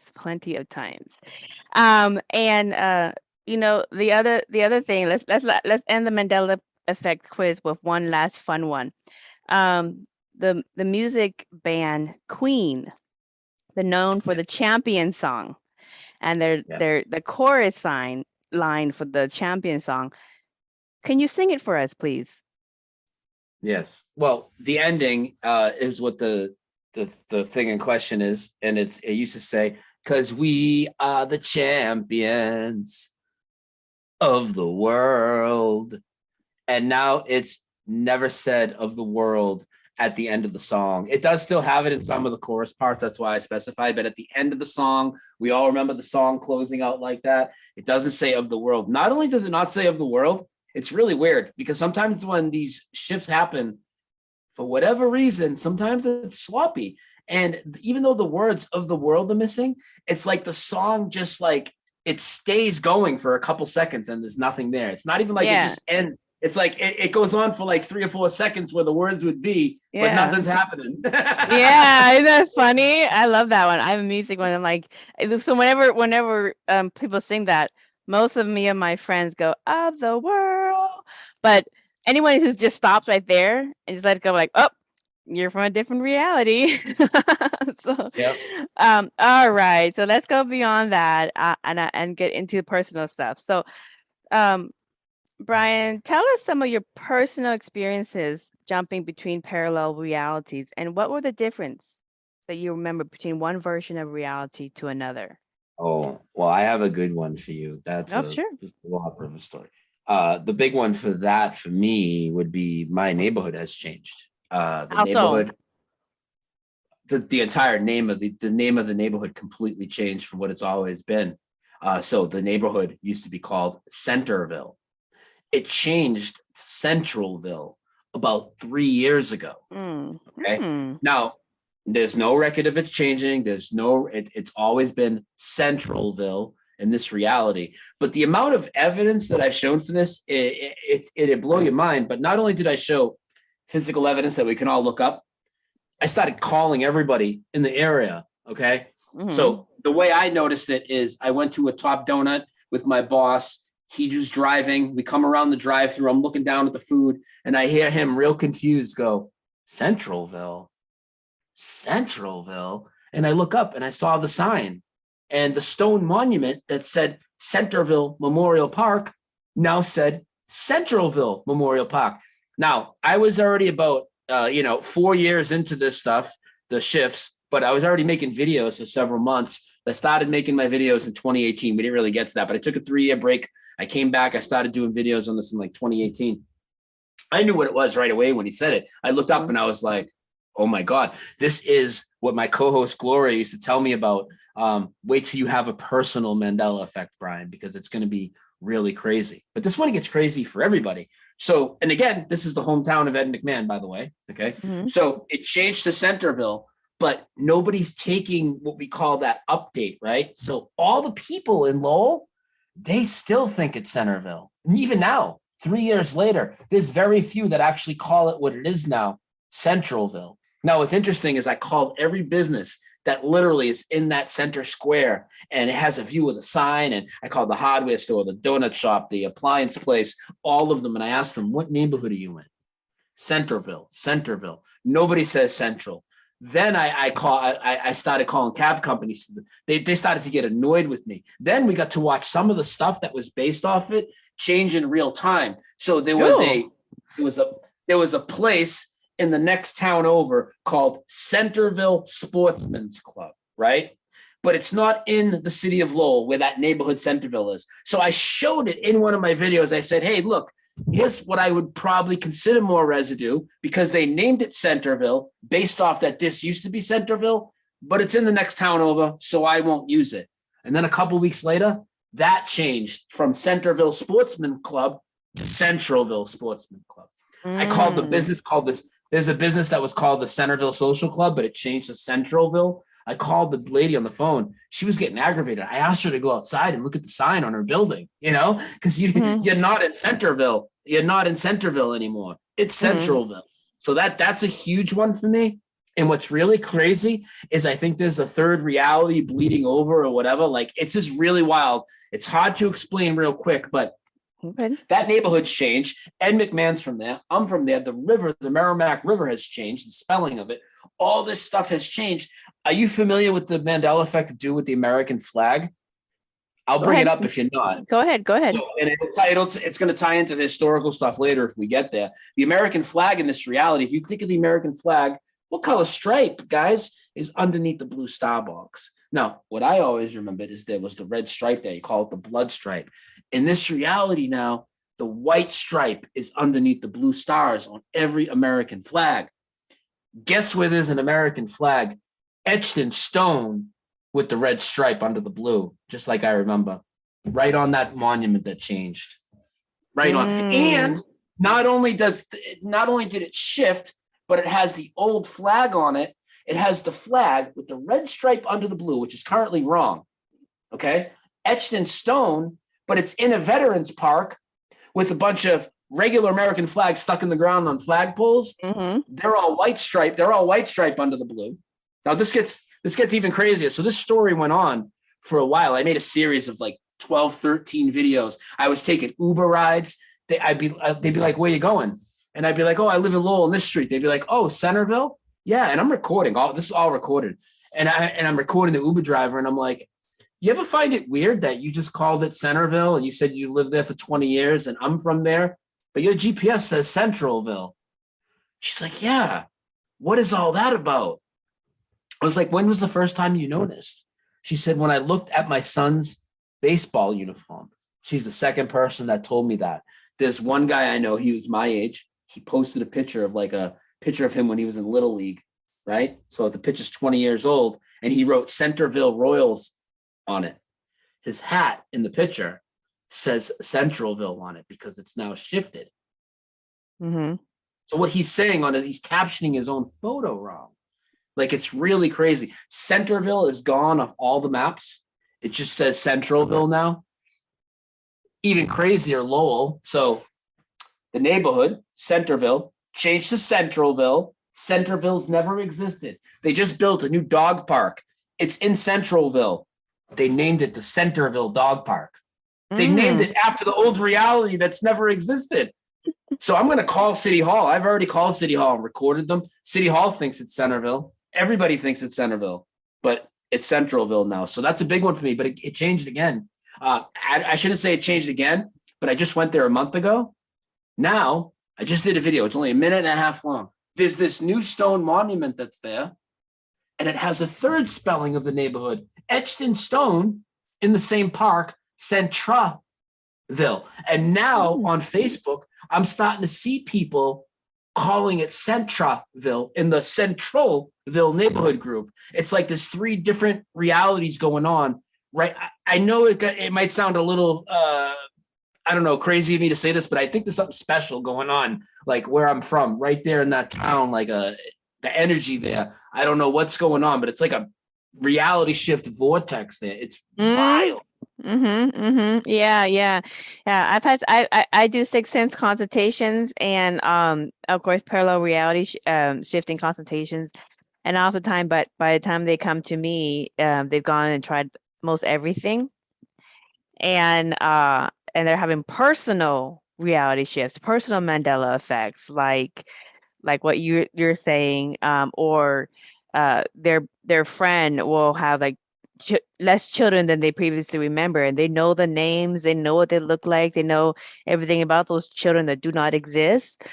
And you know, the other thing. Let's end the Mandela Effect quiz with one last fun one. The music band Queen, they're known for the Champion song. And the chorus line for the Champion song. Can you sing it for us, please? Yes. Well, the ending is what the thing in question is, and it used to say, "'Cause we are the champions of the world," and now it's never said of the world at the end of the song. It does still have it in some of the chorus parts. That's why I specified. But at the end of the song, we all remember the song closing out like that. It doesn't say of the world. Not only does it not say of the world, it's really weird because sometimes when these shifts happen, for whatever reason, sometimes it's sloppy. And even though the words of the world are missing, it's like the song just like it stays going for a couple seconds and there's nothing there. It's not even like it just ends. It's like it goes on for like 3 or 4 seconds where the words would be, but nothing's happening. Yeah, isn't that funny? I love that one. I'm a music one. I'm like, so whenever people sing that, most of me and my friends go, "Of the world," but anyone who just stops right there and just let it go, like, "Oh, you're from a different reality." So, all right. So let's go beyond that and get into personal stuff. So, Brian, tell us some of your personal experiences jumping between parallel realities, and what were the difference that you remember between one version of reality to another? Oh, well, I have a good one for you. That's a lot of a story. The big one for that for me would be my neighborhood has changed. Neighborhood, the entire name of the name of the neighborhood completely changed from what it's always been. So the neighborhood used to be called Centralville. It changed to Centralville about 3 years ago. Okay. Now, there's no record of it's changing. It's always been Centralville in this reality. But the amount of evidence that I've shown for this, it'd blow your mind. But not only did I show physical evidence that we can all look up, I started calling everybody in the area. Okay. So the way I noticed it is I went to a Top Donut with my boss. He was driving. We come around the drive-thru. I'm looking down at the food, and I hear him real confused go, Centralville. And I look up, and I saw the sign. And the stone monument that said Centralville Memorial Park now said Centralville Memorial Park. Now, I was already about, 4 years into this stuff, the shifts, but I was already making videos for several months. I started making my videos in 2018. We didn't really get to that, but I took a 3-year break. I came back. I started doing videos on this in like 2018. I knew what it was right away when he said it. I looked up and I was like, oh my God, this is what my co-host Gloria used to tell me about. Wait till you have a personal Mandela effect, Brian, because it's going to be really crazy. But this one gets crazy for everybody. So, and again, this is the hometown of Ed McMahon, by the way. Okay. So it changed to Centralville, but nobody's taking what we call that update, right? So all the people in Lowell, they still think it's Centralville. And even now, 3 years later, there's very few that actually call it what it is now, Centralville. Now, what's interesting is I called every business that literally is in that center square and it has a view of the sign. And I called the hardware store, the donut shop, the appliance place, all of them. And I asked them, what neighborhood are you in? Centralville. Nobody says Central. Then I started calling cab companies. They started to get annoyed with me. Then we got to watch some of the stuff that was based off it change in real time. So there was a place in the next town over called Centralville Sportsman's Club, right? But it's not in the city of Lowell where that neighborhood Centralville is. So I showed it in one of my videos. I said, hey, look, here's what I would probably consider more residue because they named it Centralville based off that this used to be Centralville, but it's in the next town over, so I won't use it. And then a couple weeks later, that changed from Centralville Sportsman Club to Centralville Sportsman Club. I called the business there's a business that was called the Centralville Social Club, but it changed to Centralville. I called the lady on the phone. She was getting aggravated. I asked her to go outside and look at the sign on her building, because you're not in Centralville. You're not in Centralville anymore. It's Centralville. So that's a huge one for me. And what's really crazy is I think there's a third reality bleeding over or whatever. Like, it's just really wild. It's hard to explain real quick, but that neighborhood's changed. Ed McMahon's from there. I'm from there. The river, the Merrimack River has changed. The spelling of it. All this stuff has changed. Are you familiar with the Mandela Effect to do with the American flag? I'll bring it up if you're not. Go ahead. So, and it's going to tie into the historical stuff later if we get there. The American flag in this reality, if you think of the American flag, what color stripe, guys, is underneath the blue star box? Now, what I always remembered is there was the red stripe there. You call it the blood stripe. In this reality now, the white stripe is underneath the blue stars on every American flag. Guess where there's an American flag etched in stone with the red stripe under the blue, just like I remember, right on that monument that changed. Right on. And not only did it shift, but it has the old flag on it. It has the flag with the red stripe under the blue, which is currently wrong. Okay. Etched in stone, but it's in a veterans park with a bunch of regular American flags stuck in the ground on flagpoles. They're all white stripe. They're all white stripe under the blue. Now this gets even crazier. So this story went on for a while. I made a series of like 12, 13 videos. I was taking Uber rides. They'd be like, where you going? And I'd be like, oh, I live in Lowell on this street. They'd be like, oh, Centralville? Yeah. And I'm recording this is all recorded. And I'm recording the Uber driver. And I'm like, you ever find it weird that you just called it Centralville and you said you lived there for 20 years and I'm from there, but your GPS says Centralville? She's like, yeah. What is all that about? I was like, when was the first time you noticed? She said, when I looked at my son's baseball uniform. She's the second person that told me that. There's one guy I know, he was my age. He posted a picture of him when he was in Little League, right? So the picture's 20 years old, and he wrote Centralville Royals on it. His hat in the picture says Centralville on it because it's now shifted. So what he's saying on it, he's captioning his own photo wrong. Like, it's really crazy. Centralville is gone off all the maps. It just says Centralville now. Even crazier, Lowell. So the neighborhood, Centralville, changed to Centralville. Centralville's never existed. They just built a new dog park. It's in Centralville. They named it the Centralville Dog Park. They named it after the old reality that's never existed. So I'm going to call City Hall. I've already called City Hall and recorded them. City Hall thinks it's Centralville. Everybody thinks it's Centralville, but it's Centralville now. So that's a big one for me, but it changed again. I shouldn't say it changed again, but I just went there a month ago. Now, I just did a video. It's only a minute and a half long. There's this new stone monument that's there, and it has a third spelling of the neighborhood etched in stone in the same park, Centralville. And now on Facebook, I'm starting to see people calling it Centralville in the Centralville neighborhood group. It's like there's three different realities going on, right? I know it might sound a little, I don't know, crazy of me to say this, but I think there's something special going on, like where I'm from, right there in that town, like the energy there. I don't know what's going on, but it's like a reality shift vortex there. It's wild. Yeah, yeah. Yeah. I do sixth sense consultations and of course parallel reality shifting consultations. And oftentimes, but by the time they come to me, they've gone and tried most everything. And they're having personal reality shifts, personal Mandela effects, like what you're saying, or their friend will have like less children than they previously remember, and they know the names, they know what they look like, they know everything about those children that do not exist,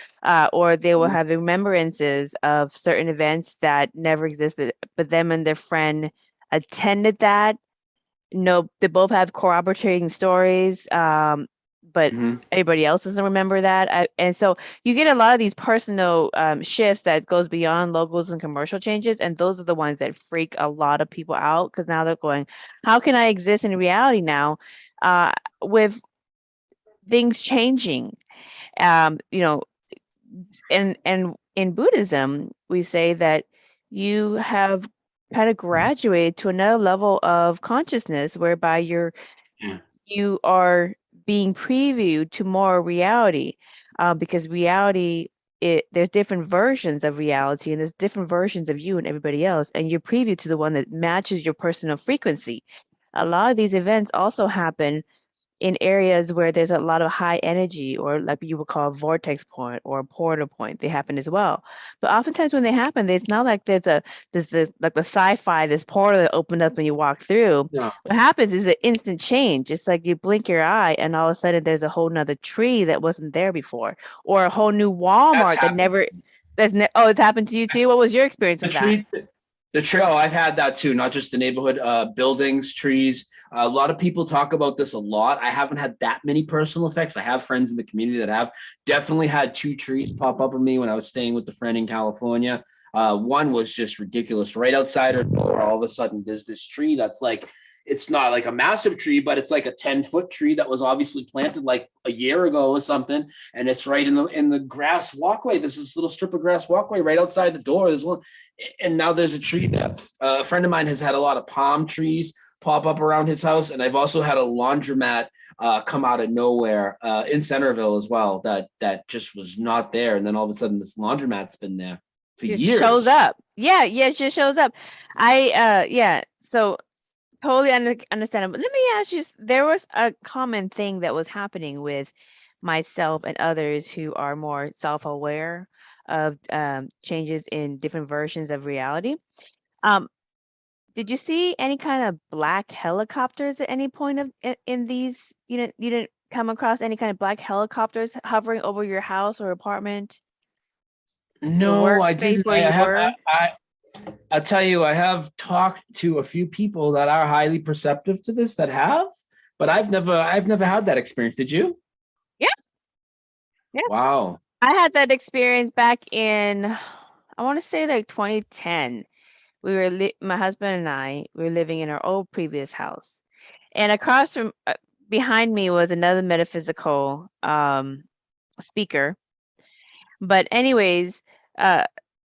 or they will have remembrances of certain events that never existed, but them and their friend attended that. No, they both have corroborating stories, but Mhm. everybody else doesn't remember that. And so you get a lot of these personal shifts that goes beyond logos and commercial changes, and those are the ones that freak a lot of people out because now they're going, "How can I exist in reality now, with things changing?" You know, and in Buddhism, we say that you have kind of graduated to another level of consciousness whereby Yeah. you are being previewed to more reality, because reality, there's different versions of reality and there's different versions of you and everybody else, and you're previewed to the one that matches your personal frequency. A lot of these events also happen in areas where there's a lot of high energy, or like you would call a vortex point or a portal point. They happen as well. But oftentimes when they happen, it's not like there's the like the sci-fi, this portal that opened up and you walk through. No. What happens is an instant change. It's like you blink your eye and all of a sudden there's a whole nother tree that wasn't there before, or a whole new That's Walmart that happened. never oh, it's happened to you too. What was your experience The with that? tree, the tree. Oh, I've had that too. Not just the neighborhood, buildings, trees. A lot of people talk about this a lot. I haven't had that many personal effects. I have friends in the community that have. Definitely had two trees pop up on me when I was staying with a friend in California. One was just ridiculous. Right outside her door, all of a sudden, there's this tree that's like, it's not like a massive tree, but it's like a 10-foot tree that was obviously planted like a year ago or something. And it's right in the grass walkway. There's this little strip of grass walkway right outside the door. And now there's a tree there. A friend of mine has had a lot of palm trees pop up around his house, and I've also had a laundromat come out of nowhere in Centralville as well. That just was not there, and then all of a sudden, this laundromat's been there for Just shows years. up. Yeah, yeah, it just shows up. Yeah. So totally understandable. Let me ask you, there was a common thing that was happening with myself and others who are more self-aware of changes in different versions of reality. Um, did you see any kind of black helicopters at any point in these? You didn't come across any kind of black helicopters hovering over your house or apartment, your No, I workspace didn't. where you were? I'll tell you, I have talked to a few people that are highly perceptive to this that have, but I've never had that experience. Did you? Yeah, yeah. Wow. I had that experience back in, I want to say like 2010. My husband and I, we were living in our old previous house, and across from, behind me was another metaphysical speaker. But anyways, uh,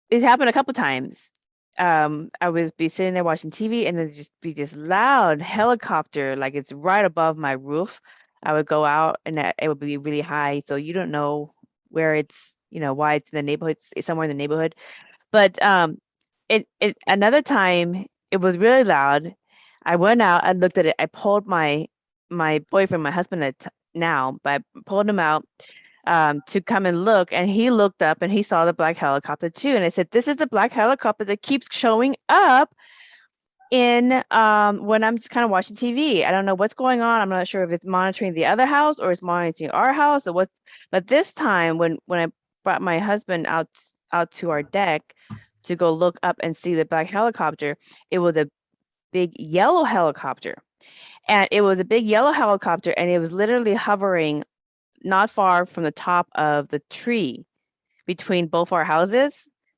it happened a couple times. I was be sitting there watching TV, and then just be this loud helicopter, like it's right above my roof. I would go out, and it would be really high, so you don't know where it's, why it's in the neighborhood. It's somewhere in the neighborhood. But it another time it was really loud. I went out, I looked at it, I pulled my boyfriend, my husband now, but I pulled him out to come and look, and he looked up and he saw the black helicopter too. And I said, "This is the black helicopter that keeps showing up in when I'm just kind of watching TV. I don't know what's going on. I'm not sure if it's monitoring the other house or it's monitoring our house or what." But this time when I brought my husband out to our deck to go look up and see the black helicopter, it was a big yellow helicopter. And it was a big yellow helicopter, and it was literally hovering not far from the top of the tree between both our houses,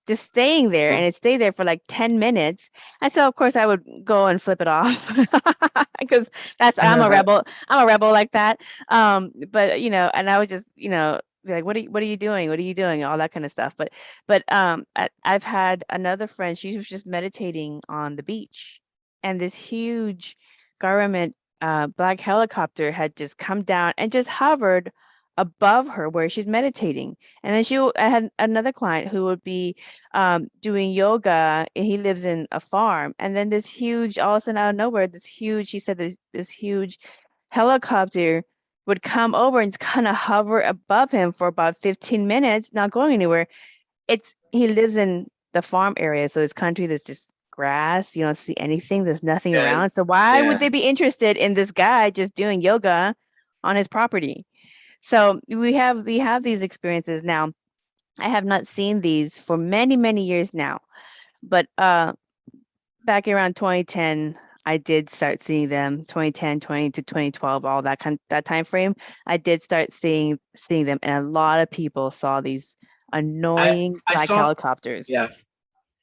just staying there, and it stayed there for like 10 minutes. And so of course I would go and flip it off because that's I'm a rebel. I'm a rebel like that. But and I was just, be like, what are you doing? What are you doing? All that kind of stuff. But I've had another friend, she was just meditating on the beach, and this huge government black helicopter had just come down and just hovered above her where she's meditating. And then I had another client who would be doing yoga, and he lives in a farm. And then this huge, all of a sudden out of nowhere, she said this huge helicopter would come over and kind of hover above him for about 15 minutes, not going anywhere. He lives in the farm area, so this country there's just grass, you don't see anything, there's nothing around. So why would they be interested in this guy just doing yoga on his property? So we have these experiences now. I have not seen these for many, many years now, but back around 2010, I did start seeing them. 2010, 20 to 2012, all that time frame, I did start seeing them, and a lot of people saw these annoying black helicopters. Yeah,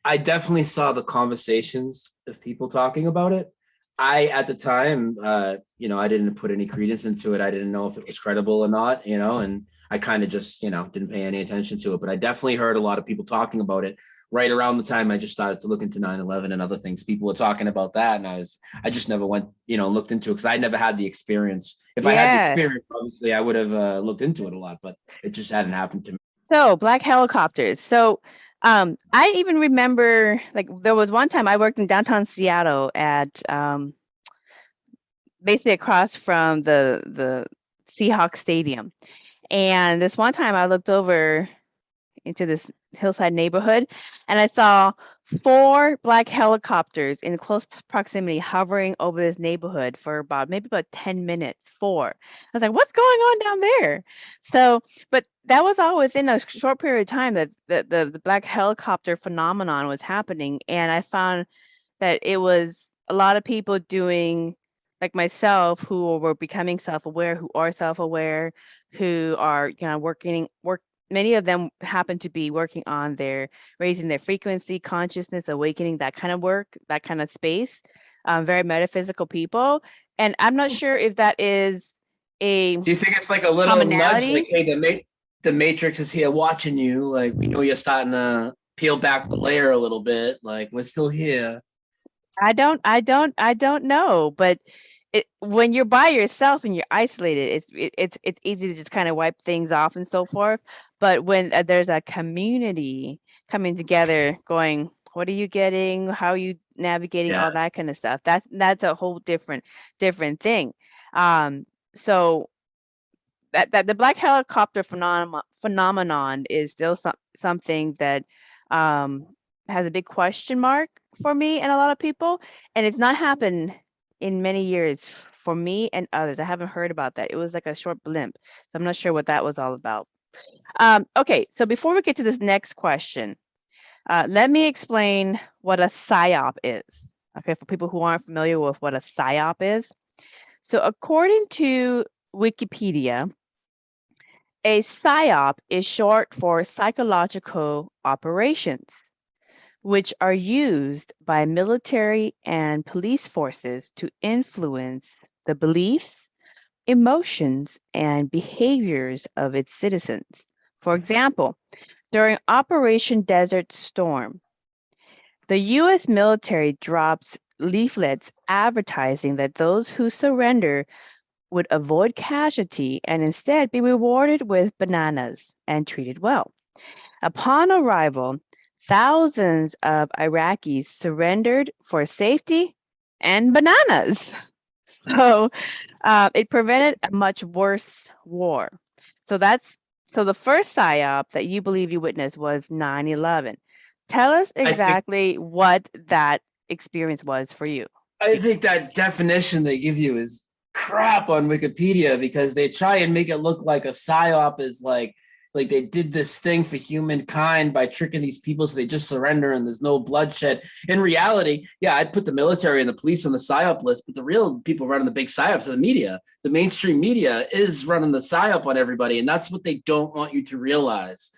I definitely saw the conversations of people talking about it. At the time, I didn't put any credence into it. I didn't know if it was credible or not, and I kind of just, didn't pay any attention to it. But I definitely heard a lot of people talking about it right around the time I just started to look into 9/11 and other things. People were talking about that, and I just never went, looked into it because I never had the experience. If I had the experience, obviously I would have looked into it a lot, but it just hadn't happened to me. So black helicopters. So I even remember, like, there was one time I worked in downtown Seattle at basically across from the Seahawks Stadium. And this one time I looked over into this hillside neighborhood, and I saw 4 black helicopters in close proximity hovering over this neighborhood for maybe about 10 minutes. 4. I was like, what's going on down there? So, but that was all within a short period of time that the black helicopter phenomenon was happening. And I found that it was a lot of people doing, like myself, who were becoming self-aware, who are self-aware, who are many of them happen to be working on raising their frequency, consciousness, awakening, that kind of work, that kind of space. Very metaphysical people. And I'm not sure if that is a Do you think it's like a little nudge, like, hey, the Matrix is here watching you, like, we know you're starting to peel back the layer a little bit, like, we're still here? I don't know, but when you're by yourself and you're isolated, it's easy to just kind of wipe things off and so forth. But when there's a community coming together, going, what are you getting? How are you navigating all that kind of stuff? That's a whole different thing. So that the black helicopter phenomenon is still something that has a big question mark for me and a lot of people, and it's not happened in many years for me and others. I haven't heard about that. It was like a short blimp, so I'm not sure what that was all about. Okay, so before we get to this next question, let me explain what a psyop is. Okay, for people who aren't familiar with what a psyop is. So according to Wikipedia, a psyop is short for psychological operations, which are used by military and police forces to influence the beliefs, emotions, and behaviors of its citizens. For example, during Operation Desert Storm, the U.S. military drops leaflets advertising that those who surrender would avoid casualty and instead be rewarded with bananas and treated well. Upon arrival, thousands of Iraqis surrendered for safety and bananas. So it prevented a much worse war. So the first psyop that you believe you witnessed was 9/11. Tell us exactly what that experience was for you. I think that definition they give you is crap on Wikipedia, because they try and make it look like a psyop is like they did this thing for humankind by tricking these people so they just surrender and there's no bloodshed. In reality, yeah, I'd put the military and the police on the psyop list, but the real people running the big psyops are the media. The mainstream media is running the psyop on everybody, and that's what they don't want you to realize.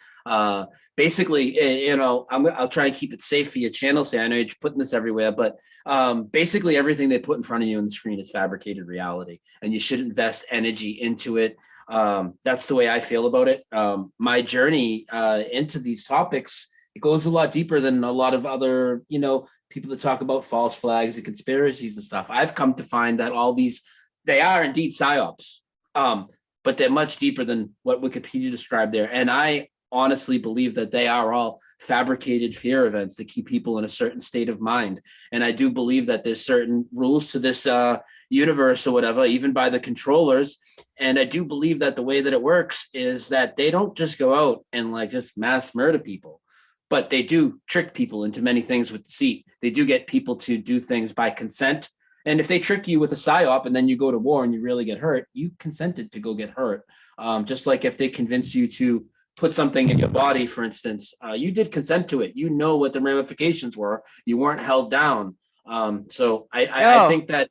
Basically, I'll try and keep it safe for your channel. Say, I know you're putting this everywhere, but basically everything they put in front of you on the screen is fabricated reality, and you should invest energy into it. That's the way I feel about it. My journey into these topics, it goes a lot deeper than a lot of other, people that talk about false flags and conspiracies and stuff. I've come to find that all these they are indeed psyops, but they're much deeper than what Wikipedia described there. And I honestly believe that they are all fabricated fear events to keep people in a certain state of mind. And I do believe that there's certain rules to this universe or whatever, even by the controllers. And I do believe that the way that it works is that they don't just go out and like just mass murder people, but they do trick people into many things with deceit. They do get people to do things by consent. And if they trick you with a psyop and then you go to war and you really get hurt, you consented to go get hurt. Just like if they convince you to put something in your body, for instance, you did consent to it. You know what the ramifications were. You weren't held down. So I think that,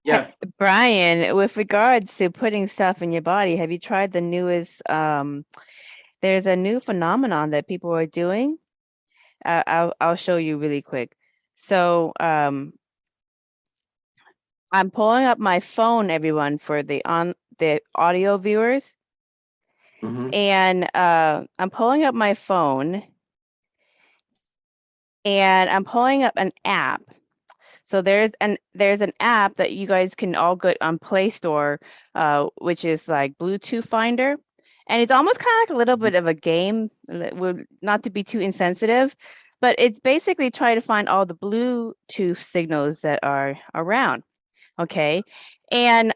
yeah. Brian, with regards to putting stuff in your body, have you tried the newest, there's a new phenomenon that people are doing. I'll show you really quick. So I'm pulling up my phone, everyone, for the audio viewers. Mhm. And I'm pulling up my phone and I'm pulling up an app. So there's an app that you guys can all get on Play Store, which is like Bluetooth Finder. And it's almost kind of like a little bit of a game, not to be too insensitive, but it's basically trying to find all the Bluetooth signals that are around. Okay. And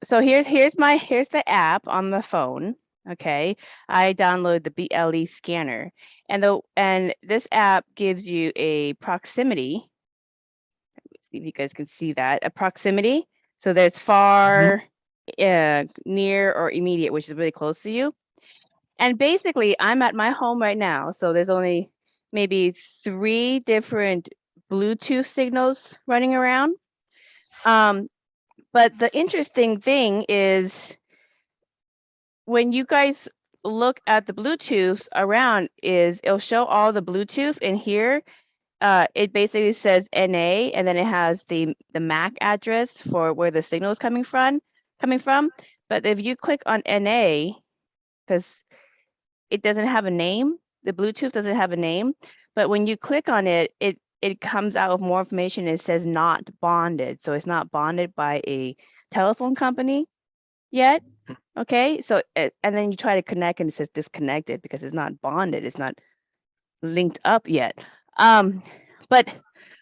so here's the app on the phone. Okay. I download the BLE scanner, and this app gives you a proximity. Let's see if you guys can see that, a proximity. So there's far, near, or immediate, which is really close to you. And basically, I'm at my home right now. So there's only maybe 3 different Bluetooth signals running around. But the interesting thing is when you guys look at the Bluetooth around, it'll show all the Bluetooth in here. It basically says NA, and then it has the MAC address for where the signal is coming from. But if you click on NA, because it doesn't have a name, the Bluetooth doesn't have a name, but when you click on it, it comes out with more information. It says not bonded. So it's not bonded by a telephone company yet. Okay. So, and then you try to connect and it says disconnected because it's not bonded. It's not linked up yet. But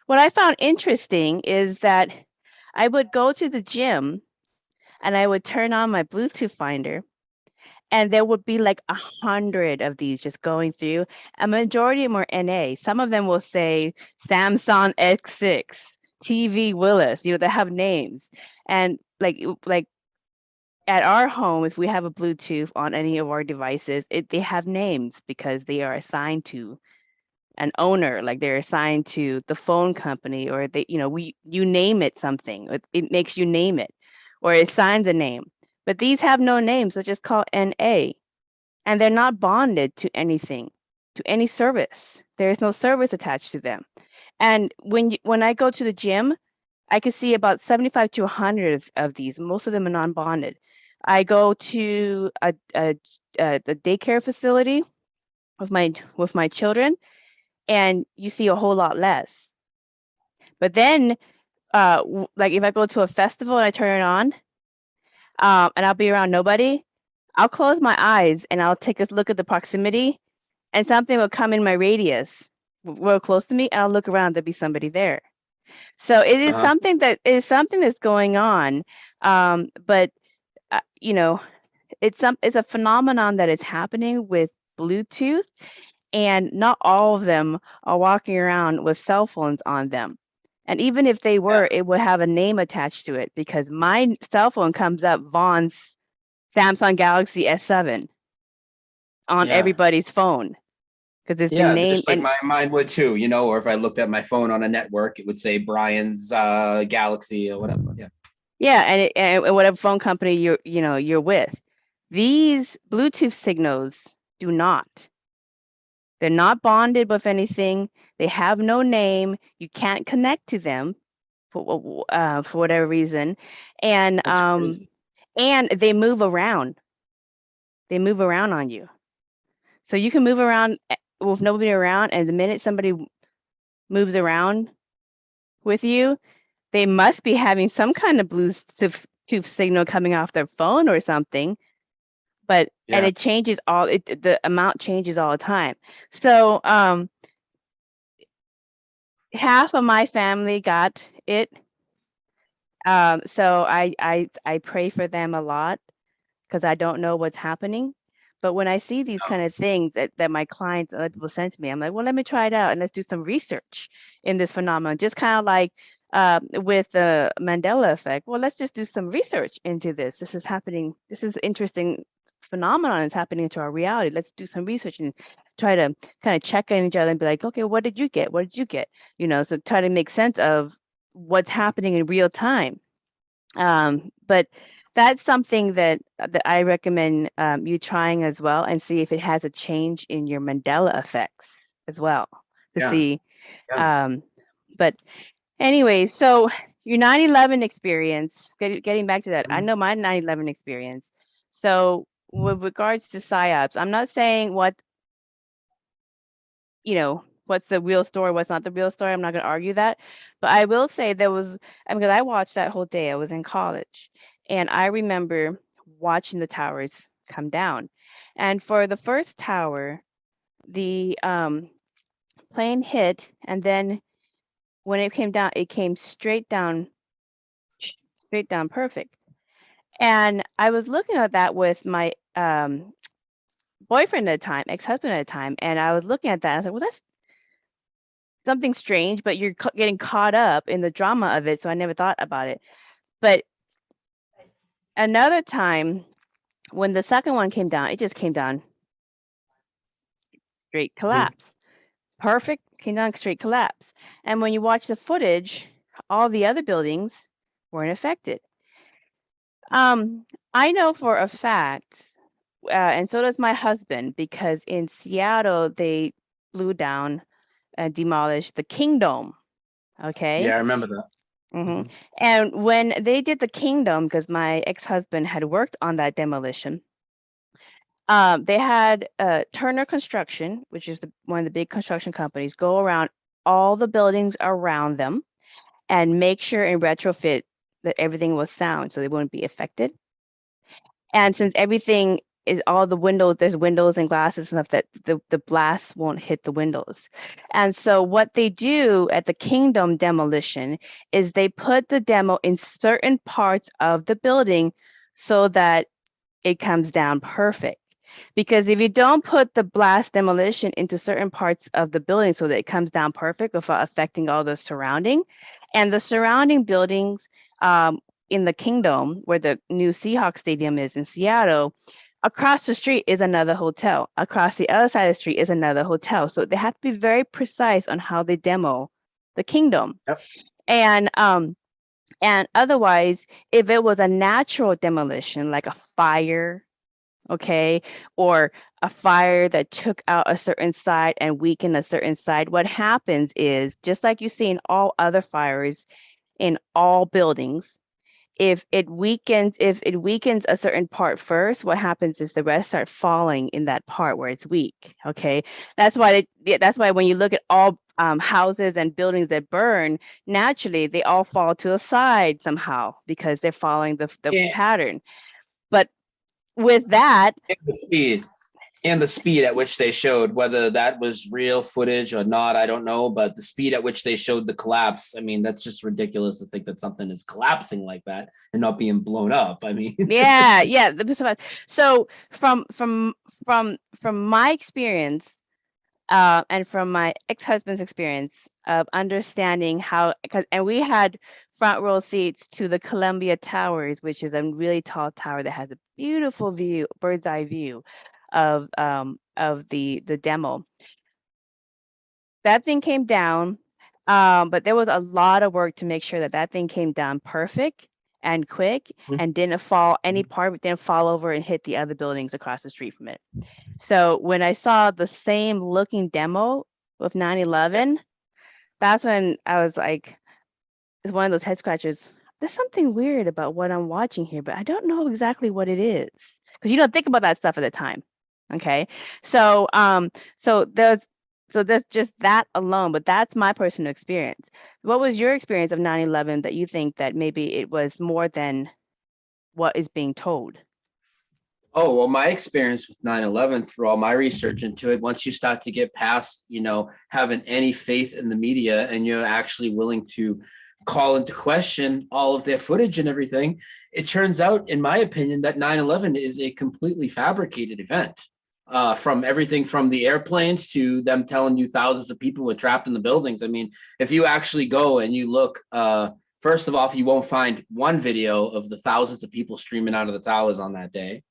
what I found interesting is that I would go to the gym and I would turn on my Bluetooth finder, and there would be like 100 of these just going through. A majority of them are NA. Some of them will say Samsung X6, TV Willis, they have names. And like at our home, if we have a Bluetooth on any of our devices, they have names because they are assigned to an owner, like they're assigned to the phone company, or you name it something. It makes you name it, or it assigns a name. But these have no names. They're just called NA, and they're not bonded to anything, to any service. There is no service attached to them. And when I go to the gym, I can see about 75 to 100 of these. Most of them are non-bonded. I go to the daycare facility with my children, and you see a whole lot less. But then, like if I go to a festival and I turn it on, and I'll be around nobody, I'll close my eyes and I'll take a look at the proximity, and something will come in my radius real close to me, and I'll look around, there'll be somebody there. So it is something that's going on, but it's a phenomenon that is happening with Bluetooth, and not all of them are walking around with cell phones on them. And even if they were, it would have a name attached to it, because my cell phone comes up Vaughn's Samsung Galaxy S7 on everybody's phone, because it's the name. Just like mine would too, or if I looked at my phone on a network, it would say Brian's Galaxy or whatever. Yeah, and whatever phone company you're with. These Bluetooth signals do not. They're not bonded with anything. They have no name. You can't connect to them for whatever reason, and they move around. They move around on you, so you can move around with nobody around, and the minute somebody moves around with you, they must be having some kind of Bluetooth signal coming off their phone or something. But and it changes the amount changes all the time. So half of my family got it. So I pray for them a lot because I don't know what's happening. But when I see these kind of things that my clients will send to me, I'm like, well, let me try it out and let's do some research in this phenomenon. Just kind of like with the Mandela Effect. Well, let's just do some research into this. This is happening. This is interesting phenomenon is happening into our reality. Let's do some research and try to kind of check on each other and be like, okay, what did you get? What did you get? You know, so try to make sense of what's happening in real time. But that's something that I recommend you trying as well and see if it has a change in your Mandela effects as well to see. But anyway, so your 9/11 experience, getting back to that, I know my 9/11 experience. So with regards to Psyops, I'm not saying what, what's the real story, what's not the real story. I'm not going to argue that. But I will say there was, because I watched that whole day. I was in college. And I remember watching the towers come down. And for the first tower, the plane hit. And then when it came down, it came straight down perfect. And I was looking at that with my boyfriend at the time, ex-husband at the time. And I was looking at that. I was like, well, that's something strange, but you're getting caught up in the drama of it. So I never thought about it. But another time when the second one came down, it just came down straight collapse. Perfect, came down straight collapse. And when you watch the footage, all the other buildings weren't affected. I know for a fact, and so does my husband, because in Seattle, they blew down and demolished the Kingdom. Okay. Yeah, I remember that. And when they did the Kingdom, because my ex-husband had worked on that demolition, they had Turner Construction, which is one of the big construction companies, go around all the buildings around them and make sure and retrofit that everything was sound so they wouldn't be affected. And since everything is all the windows, there's windows and glasses and stuff that the blast won't hit the windows. And so what they do at the Kingdom demolition is they put the demo in certain parts of the building so that it comes down perfect. Because if you don't put the blast demolition into certain parts of the building so that it comes down perfect without affecting all the surrounding, and the surrounding buildings in the Kingdom, where the new Seahawks Stadium is in Seattle, across the street is another hotel. Across the other side of the street is another hotel. So they have to be very precise on how they demo the Kingdom. And otherwise, if it was a natural demolition, like a fire, okay, or a fire that took out a certain side and weakened a certain side, what happens is, just like you see in all other fires in all buildings, if it weakens a certain part first, what happens is the rest start falling in that part where it's weak. Okay, that's why when you look at all houses and buildings that burn, naturally they all fall to the side somehow because they're following the pattern. But with that, and the speed at which they showed, whether that was real footage or not, I don't know, but the speed at which they showed the collapse, I mean, that's just ridiculous to think that something is collapsing like that and not being blown up. I mean, yeah. So from my experience, and from my ex-husband's experience of understanding how, and we had front row seats to the Columbia Towers, which is a really tall tower that has a beautiful view, bird's eye view of the demo. That thing came down, but there was a lot of work to make sure that thing came down perfect and quick and didn't fall, any part of it didn't fall over and hit the other buildings across the street from it. So when I saw the same looking demo with 9/11, that's when I was like, it's one of those head scratchers. There's something weird about what I'm watching here, but I don't know exactly what it is. Because you don't think about that stuff at the time. Okay. So so there's So that's just that alone, but that's my personal experience. What was your experience of 9/11 that you think that maybe it was more than what is being told? Oh, well, my experience with 9/11, through all my research into it, once you start to get past, having any faith in the media and you're actually willing to call into question all of their footage and everything, it turns out, in my opinion, that 9/11 is a completely fabricated event. From everything from the airplanes to them telling you thousands of people were trapped in the buildings. I mean, if you actually go and you look, first of all, you won't find one video of the thousands of people streaming out of the towers on that day.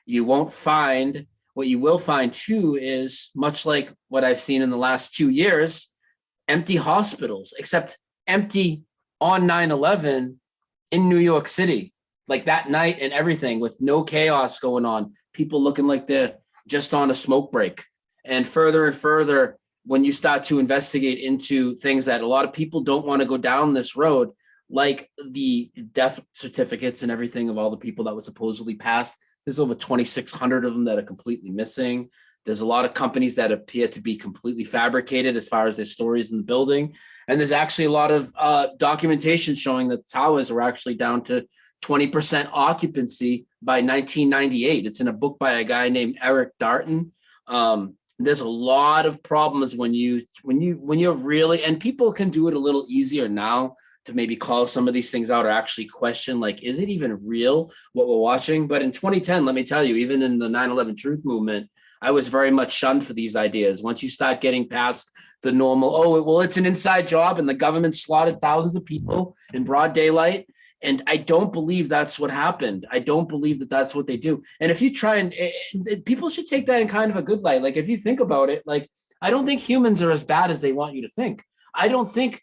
You won't find, what you will find too is, much like what I've seen in the last 2 years, empty hospitals, except empty on 9/11 in New York City, like that night and everything, with no chaos going on, people looking like they're just on a smoke break. And further, when you start to investigate into things that a lot of people don't want to go down this road, like the death certificates and everything of all the people that were supposedly passed, there's over 2,600 of them that are completely missing. There's a lot of companies that appear to be completely fabricated as far as their stories in the building. And there's actually a lot of documentation showing that the towers were actually down to 20% occupancy by 1998. It's in a book by a guy named Eric Darton. There's a lot of problems when you're really, and people can do it a little easier now to maybe call some of these things out or actually question, like, is it even real what we're watching? But in 2010, let me tell you, even in the 9/11 truth movement, I was very much shunned for these ideas. Once you start getting past the normal, it's an inside job and the government slaughtered thousands of people in broad daylight. And I don't believe that's what happened. I don't believe that that's what they do. And if you try and people should take that in kind of a good light. Like, if you think about it, like, I don't think humans are as bad as they want you to think. I don't think,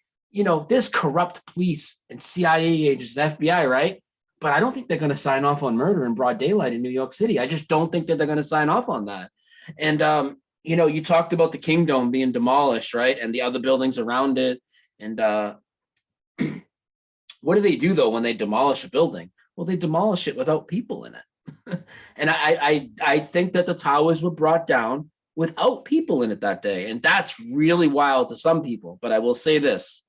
there's corrupt police and CIA agents and FBI, right? But I don't think they're going to sign off on murder in broad daylight in New York City. I just don't think that they're going to sign off on that. And, you talked about the Kingdom being demolished, right? And the other buildings around it. And what do they do, though, when they demolish a building? Well, they demolish it without people in it. And I think that the towers were brought down without people in it that day. And that's really wild to some people. But I will say this.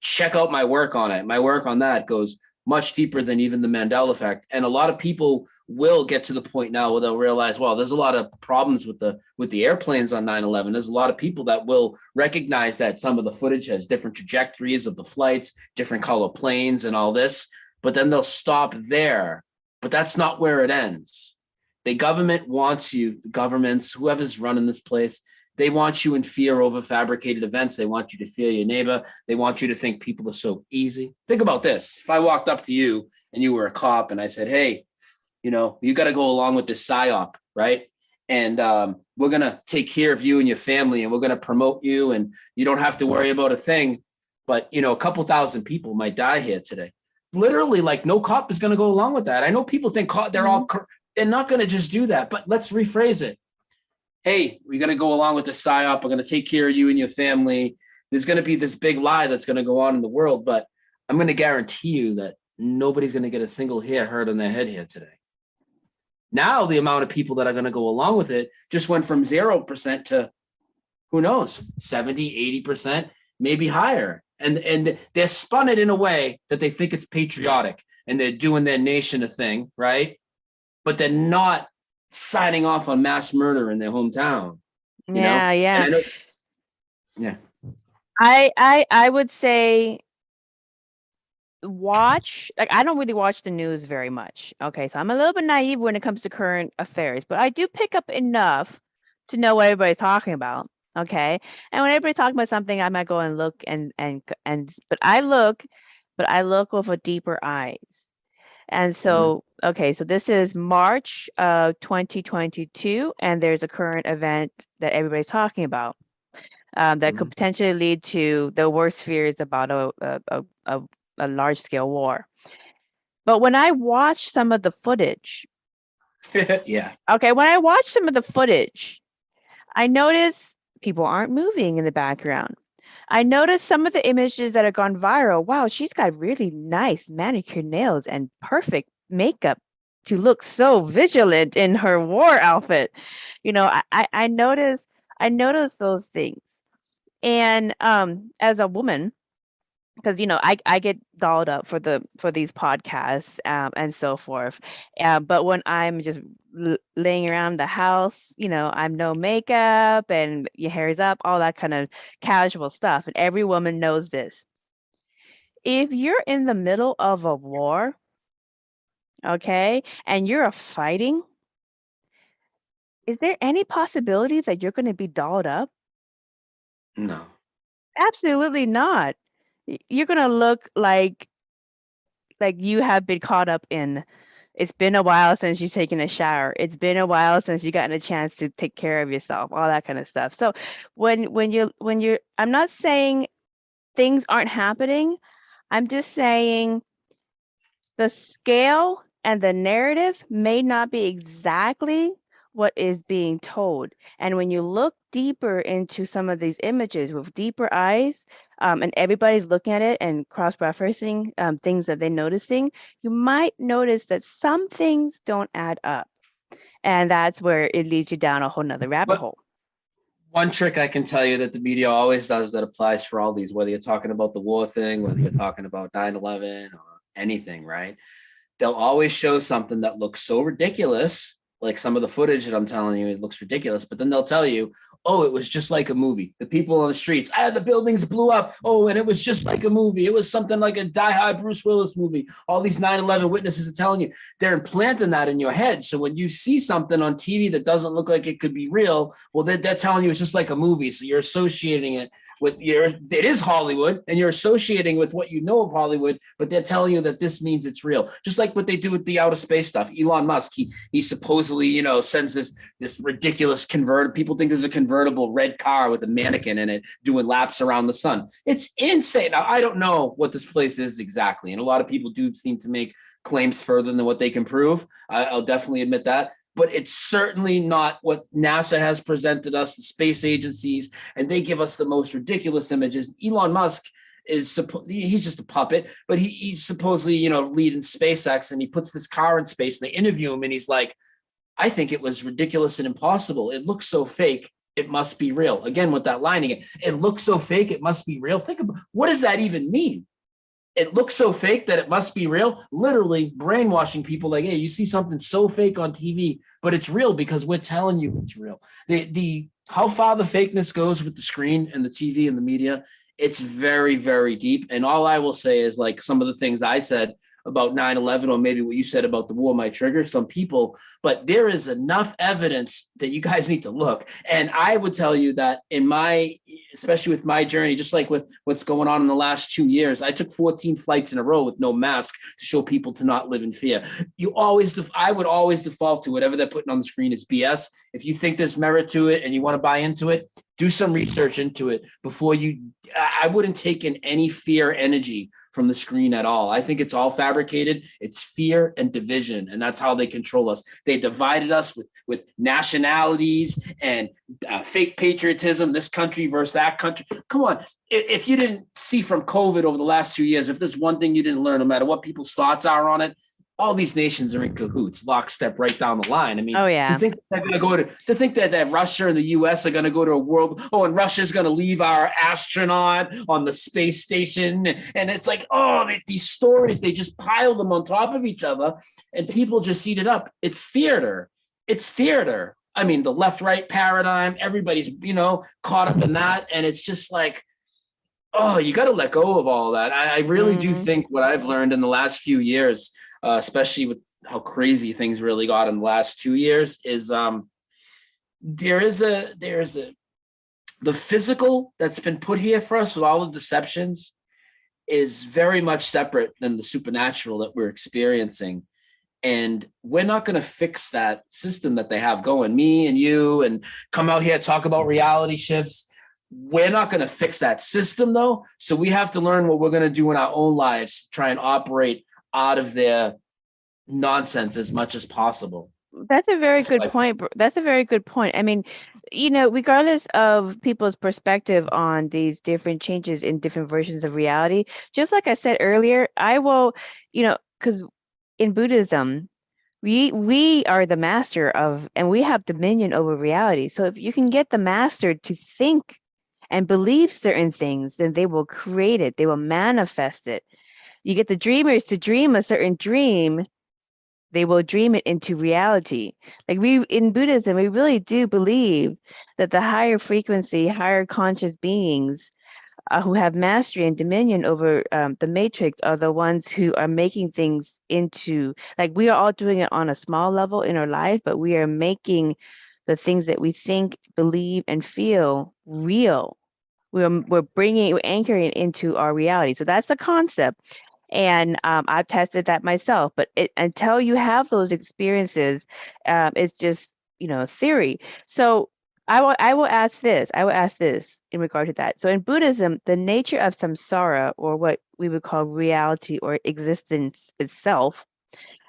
Check out my work on it. My work on that goes much deeper than even the Mandela Effect. And a lot of people will get to the point now where they'll realize, well, there's a lot of problems with the airplanes on 9/11. There's a lot of people that will recognize that some of the footage has different trajectories of the flights, different color planes and all this, but then they'll stop there. But that's not where it ends. The government wants you, the governments, whoever's running this place, they want you in fear over fabricated events. They want you to fear your neighbor. They want you to think people are so easy. Think about this. If I walked up to you and you were a cop and I said, hey, you got to go along with this Psyop, right? And we're going to take care of you and your family, and we're going to promote you, and you don't have to worry about a thing. But, a couple thousand people might die here today. Literally, like, no cop is going to go along with that. I know people think they're not going to just do that, but let's rephrase it. Hey, we're going to go along with the Psyop. We're going to take care of you and your family. There's going to be this big lie that's going to go on in the world, but I'm going to guarantee you that nobody's going to get a single hair hurt on their head here today. Now, the amount of people that are going to go along with it just went from 0% to, who knows, 70, 80%, maybe higher. And they're spun it in a way that they think it's patriotic and they're doing their nation a thing, right? But they're not signing off on mass murder in their hometown. Yeah. Yeah. I would say I don't really watch the news very much. Okay, so I'm a little bit naive when it comes to current affairs, but I do pick up enough to know what everybody's talking about. Okay, and when everybody's talking about something, I might go and look but I look with a deeper eyes. And so, okay, so this is March of 2022, and there's a current event that everybody's talking about that could potentially lead to the worst fears about a large-scale war. But when I watch some of the footage, yeah. Okay, when I watch some of the footage, I notice people aren't moving in the background. I noticed some of the images that have gone viral. Wow, she's got really nice manicured nails and perfect makeup to look so vigilant in her war outfit. I noticed those things. And as a woman, because I get dolled up for these podcasts and so forth, but when I'm just laying around the house, I'm no makeup and your hair is up, all that kind of casual stuff, and every woman knows this. If you're in the middle of a war, okay, and you're fighting, is there any possibility that you're going to be dolled up? No. Absolutely not. You're going to look like you have been caught up in, it's been a while since you've taken a shower. It's been a while since you gotten a chance to take care of yourself, all that kind of stuff. So when you're I'm not saying things aren't happening. I'm just saying the scale and the narrative may not be exactly what is being told. And when you look deeper into some of these images with deeper eyes, and everybody's looking at it and cross-referencing things that they're noticing, you might notice that some things don't add up. And that's where it leads you down a whole nother rabbit hole. One trick I can tell you that the media always does that applies for all these, whether you're talking about the war thing, whether you're talking about 9/11 or anything, right? They'll always show something that looks so ridiculous, like some of the footage that I'm telling you, it looks ridiculous, but then they'll tell you, oh, it was just like a movie. The people on the streets, the buildings blew up. Oh, and it was just like a movie. It was something like a Die Hard Bruce Willis movie. All these 9/11 witnesses are telling you, they're implanting that in your head. So when you see something on TV that doesn't look like it could be real, well, they're telling you it's just like a movie. So you're associating it with it is Hollywood, and you're associating with what you know of Hollywood, but they're telling you that this means it's real. Just like what they do with the outer space stuff. Elon Musk, he supposedly, sends this ridiculous convertible. People think there's a convertible red car with a mannequin in it doing laps around the sun. It's insane. Now, I don't know what this place is exactly, and a lot of people do seem to make claims further than what they can prove. I'll definitely admit that. But it's certainly not what NASA has presented us, the space agencies, and they give us the most ridiculous images. Elon Musk he's just a puppet, but he's supposedly, leading SpaceX, and he puts this car in space, and they interview him, and he's like, I think it was ridiculous and impossible. It looks so fake. It must be real. Again, with that line again, it looks so fake. It must be real. Think about, what does that even mean? It looks so fake that it must be real, literally brainwashing people like, hey, you see something so fake on TV, but it's real because we're telling you it's real. The how far the fakeness goes with the screen and the TV and the media, it's very, very deep. And all I will say is, like, some of the things I said about 9/11, or maybe what you said about the war might trigger some people, but there is enough evidence that you guys need to look. And I would tell you that especially with my journey, just like with what's going on in the last 2 years, I took 14 flights in a row with no mask to show people to not live in fear. I would always default to whatever they're putting on the screen is BS. If you think there's merit to it and you want to buy into it, do some research into it before I wouldn't take in any fear energy from the screen at all. I think it's all fabricated. It's fear and division, and that's how they control us. They divided us with nationalities and fake patriotism, this country versus that country. Come on. If you didn't see from COVID over the last 2 years, if there's one thing you didn't learn, no matter what people's thoughts are on it, all these nations are in cahoots, lockstep right down the line. I mean, Oh, yeah. to think they're going to think that Russia and the U.S. are going to go to a world. Oh, and Russia's going to leave our astronaut on the space station, and it's like, oh, these stories, they just pile them on top of each other, and people just eat it up. It's theater. It's theater. I mean, the left-right paradigm. Everybody's caught up in that, and it's just like, oh, you got to let go of all that. I really do think what I've learned in the last few years, especially with how crazy things really got in the last 2 years, is the physical that's been put here for us with all the deceptions is very much separate than the supernatural that we're experiencing. And we're not going to fix that system that they have going, me and you, and come out here, talk about reality shifts. We're not going to fix that system, though. So we have to learn what we're going to do in our own lives, try and operate out of their nonsense as much as possible. That's a very good point. That's a very good point. I mean, regardless of people's perspective on these different changes in different versions of reality, just like I said earlier, I will, because in Buddhism, we are the master of, and we have dominion over reality. So if you can get the master to think and believe certain things, then they will create it. They will manifest it. You get the dreamers to dream a certain dream, they will dream it into reality. Like we in Buddhism, we really do believe that the higher frequency, higher conscious beings who have mastery and dominion over the matrix are the ones who are making things into, like we are all doing it on a small level in our life, but we are making the things that we think, believe, and feel real. We're anchoring it into our reality. So that's the concept. And I've tested that myself, but until you have those experiences, it's just, theory. So I will ask this. I will ask this in regard to that. So in Buddhism, the nature of samsara, or what we would call reality or existence itself,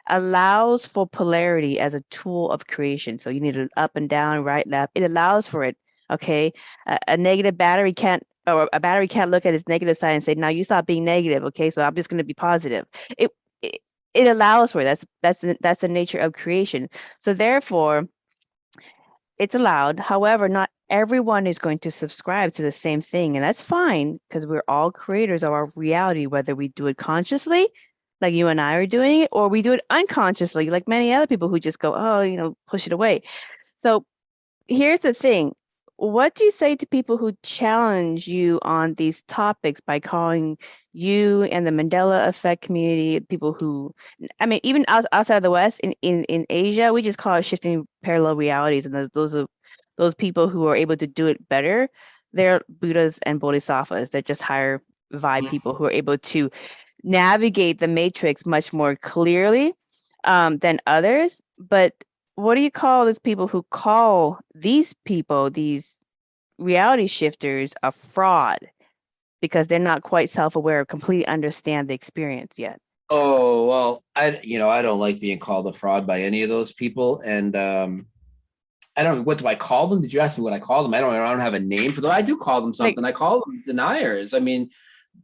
allows for polarity as a tool of creation. So you need an up and down, right, left. It allows for it. Okay, a negative battery can't, or a battery can't look at its negative side and say, "Now you stop being negative." Okay, so I'm just going to be positive. It it allows for it. That's the nature of creation. So therefore, it's allowed. However, not everyone is going to subscribe to the same thing, and that's fine because we're all creators of our reality, whether we do it consciously, like you and I are doing it, or we do it unconsciously, like many other people who just go, "Oh, push it away." So here's the thing. What do you say to people who challenge you on these topics by calling you and the Mandela Effect community, people who, I mean, even outside of the West, in Asia, we just call it shifting parallel realities. And those are those people who are able to do it better. They're Buddhas and Bodhisattvas. They're just higher vibe people who are able to navigate the matrix much more clearly than others. But what do you call those people who call these people, these reality shifters, a fraud because they're not quite self-aware or completely understand the experience yet? Oh, well, I don't like being called a fraud by any of those people. And I don't, what do I call them? Did you ask me what I call them? I don't have a name for them. I do call them something. I call them deniers. I mean,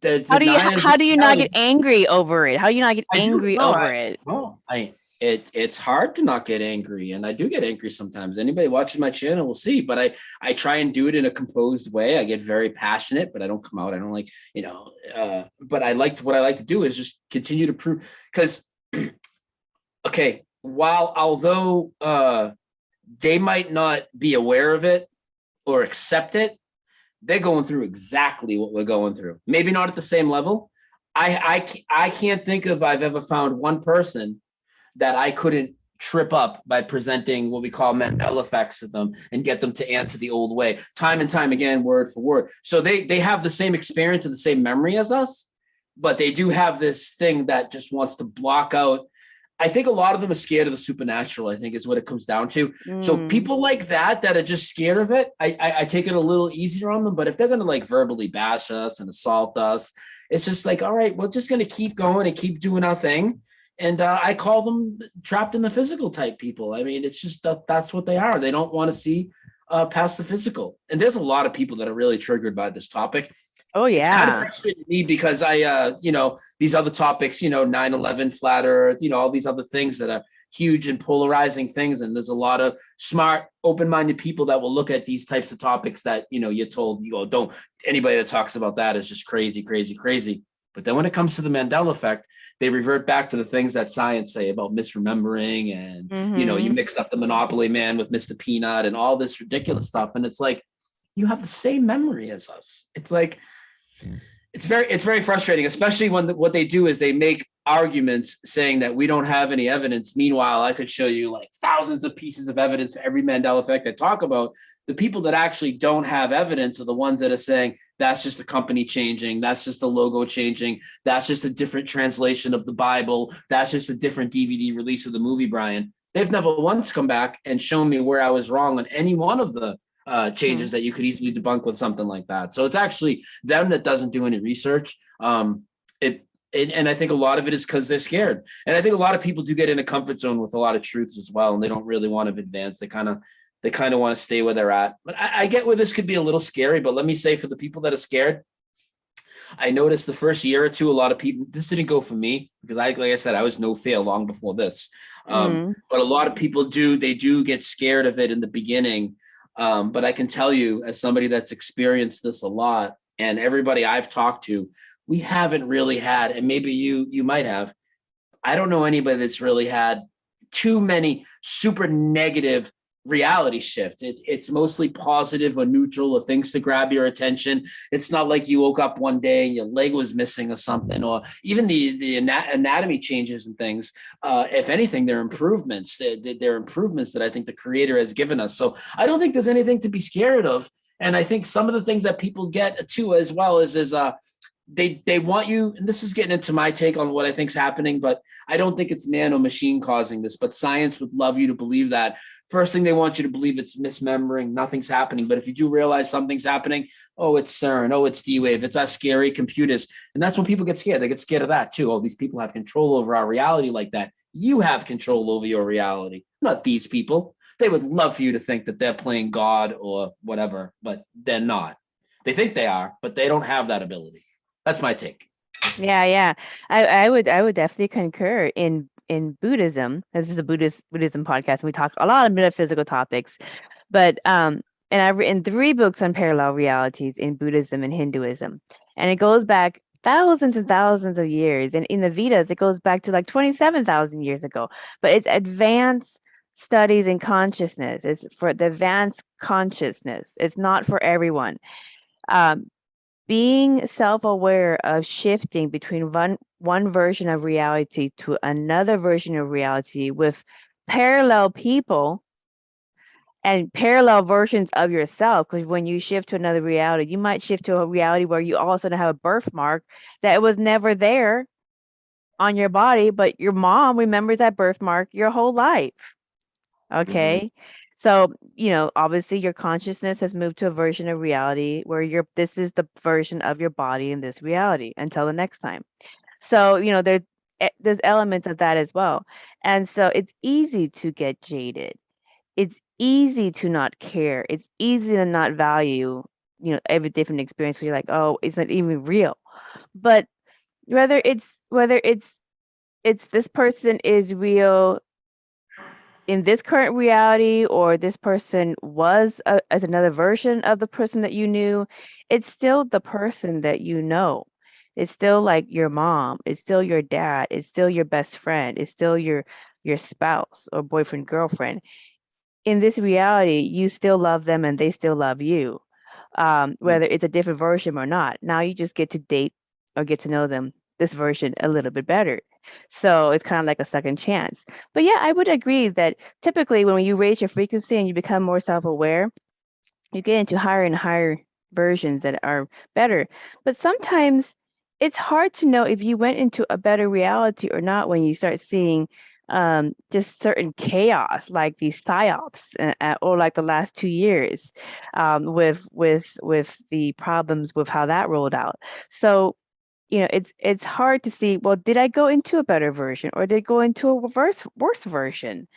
how do you not get angry over it? How do you not get angry over it? No, it's hard to not get angry, and I do get angry sometimes. Anybody watching my channel will see, but I try and do it in a composed way. I get very passionate, but I don't come out. I don't like, but what I like to do is just continue to prove, because okay, although they might not be aware of it or accept it, they're going through exactly what we're going through. Maybe not at the same level. I can't think of I've ever found one person that I couldn't trip up by presenting what we call Mandela effects to them and get them to answer the old way, time and time again, word for word. So they have the same experience and the same memory as us, but they do have this thing that just wants to block out. I think a lot of them are scared of the supernatural, I think is what it comes down to. So people like that are just scared of it, I take it a little easier on them. But if they're going to like verbally bash us and assault us, it's just like, all right, we're just going to keep going and keep doing our thing. And I call them trapped in the physical type people. I mean, it's just that's what they are. They don't want to see past the physical. And there's a lot of people that are really triggered by this topic. Oh, yeah. It's kind of frustrating me because I, these other topics, 9/11, flat earth, all these other things that are huge and polarizing things. And there's a lot of smart, open-minded people that will look at these types of topics that, you're told, don't, anybody that talks about that is just crazy, crazy, crazy. But then when it comes to the Mandela effect, they revert back to the things that science say about misremembering and, you mixed up the Monopoly man with Mr. Peanut and all this ridiculous stuff. And it's like, you have the same memory as us. It's like, it's very frustrating, especially when what they do is they make arguments saying that we don't have any evidence. Meanwhile, I could show you like thousands of pieces of evidence for every Mandela effect I talk about. The people that actually don't have evidence are the ones that are saying that's just the company changing. That's just the logo changing. That's just a different translation of the Bible. That's just a different DVD release of the movie, Brian. They've never once come back and shown me where I was wrong on any one of the changes that you could easily debunk with something like that. So it's actually them that doesn't do any research. And I think a lot of it is because they're scared. And I think a lot of people do get in a comfort zone with a lot of truths as well. And they don't really want to advance. They kind of want to stay where they're at. But I get where this could be a little scary. But let me say, for the people that are scared, I noticed the first year or two, a lot of people, this didn't go for me because like I said, I was no fear long before this. But a lot of people do get scared of it in the beginning. But I can tell you, as somebody that's experienced this a lot, and everybody I've talked to, we haven't really had, and maybe you might have, I don't know anybody that's really had too many super negative reality shift. It's mostly positive or neutral or things to grab your attention. It's not like you woke up one day and your leg was missing or something, or even the anatomy changes and things. If anything, they're improvements. They're improvements that I think the creator has given us. So I don't think there's anything to be scared of. And I think some of the things that people get too as well is they want you, and this is getting into my take on what I think is happening, but I don't think it's man or machine causing this, but science would love you to believe that. First thing they want you to believe it's misremembering, nothing's happening. But if you do realize something's happening, oh, it's CERN, oh, it's D-Wave, it's our scary computers. And that's when people get scared. They get scared of that too. Oh, these people have control over our reality like that. You have control over your reality, not these people. They would love for you to think that they're playing God or whatever, but they're not. They think they are, but they don't have that ability. That's my take. Yeah. I would definitely concur in Buddhism. This is a Buddhism podcast, and we talk a lot of metaphysical topics. But and I've written 3 books on parallel realities in Buddhism and Hinduism, and it goes back thousands and thousands of years. And in the Vedas, it goes back to like 27,000 years ago. But it's advanced studies in consciousness. It's for the advanced consciousness. It's not for everyone. Being self-aware of shifting between one version of reality to another version of reality with parallel people and parallel versions of yourself, because when you shift to another reality, you might shift to a reality where you all of a sudden have a birthmark that was never there on your body, but your mom remembers that birthmark your whole life. Okay. So, obviously your consciousness has moved to a version of reality where this is the version of your body in this reality until the next time. So, there's elements of that as well. And so it's easy to get jaded. It's easy to not care. It's easy to not value, every different experience. So you're like, oh, it's not even real. But whether it's this person is real in this current reality, or this person was as another version of the person that you knew, it's still the person that you know. It's still like your mom. It's still your dad. It's still your best friend. It's still your spouse or boyfriend, girlfriend. In this reality, you still love them and they still love you, whether it's a different version or not. Now you just get to date or get to know them, this version, a little bit better. So it's kind of like a second chance. But yeah, I would agree that typically when you raise your frequency and you become more self-aware, you get into higher and higher versions that are better. But sometimes it's hard to know if you went into a better reality or not when you start seeing just certain chaos, like these Psyops, or like the last 2 years, with the problems with how that rolled out. So it's hard to see, well, did I go into a better version or did I go into a worse version?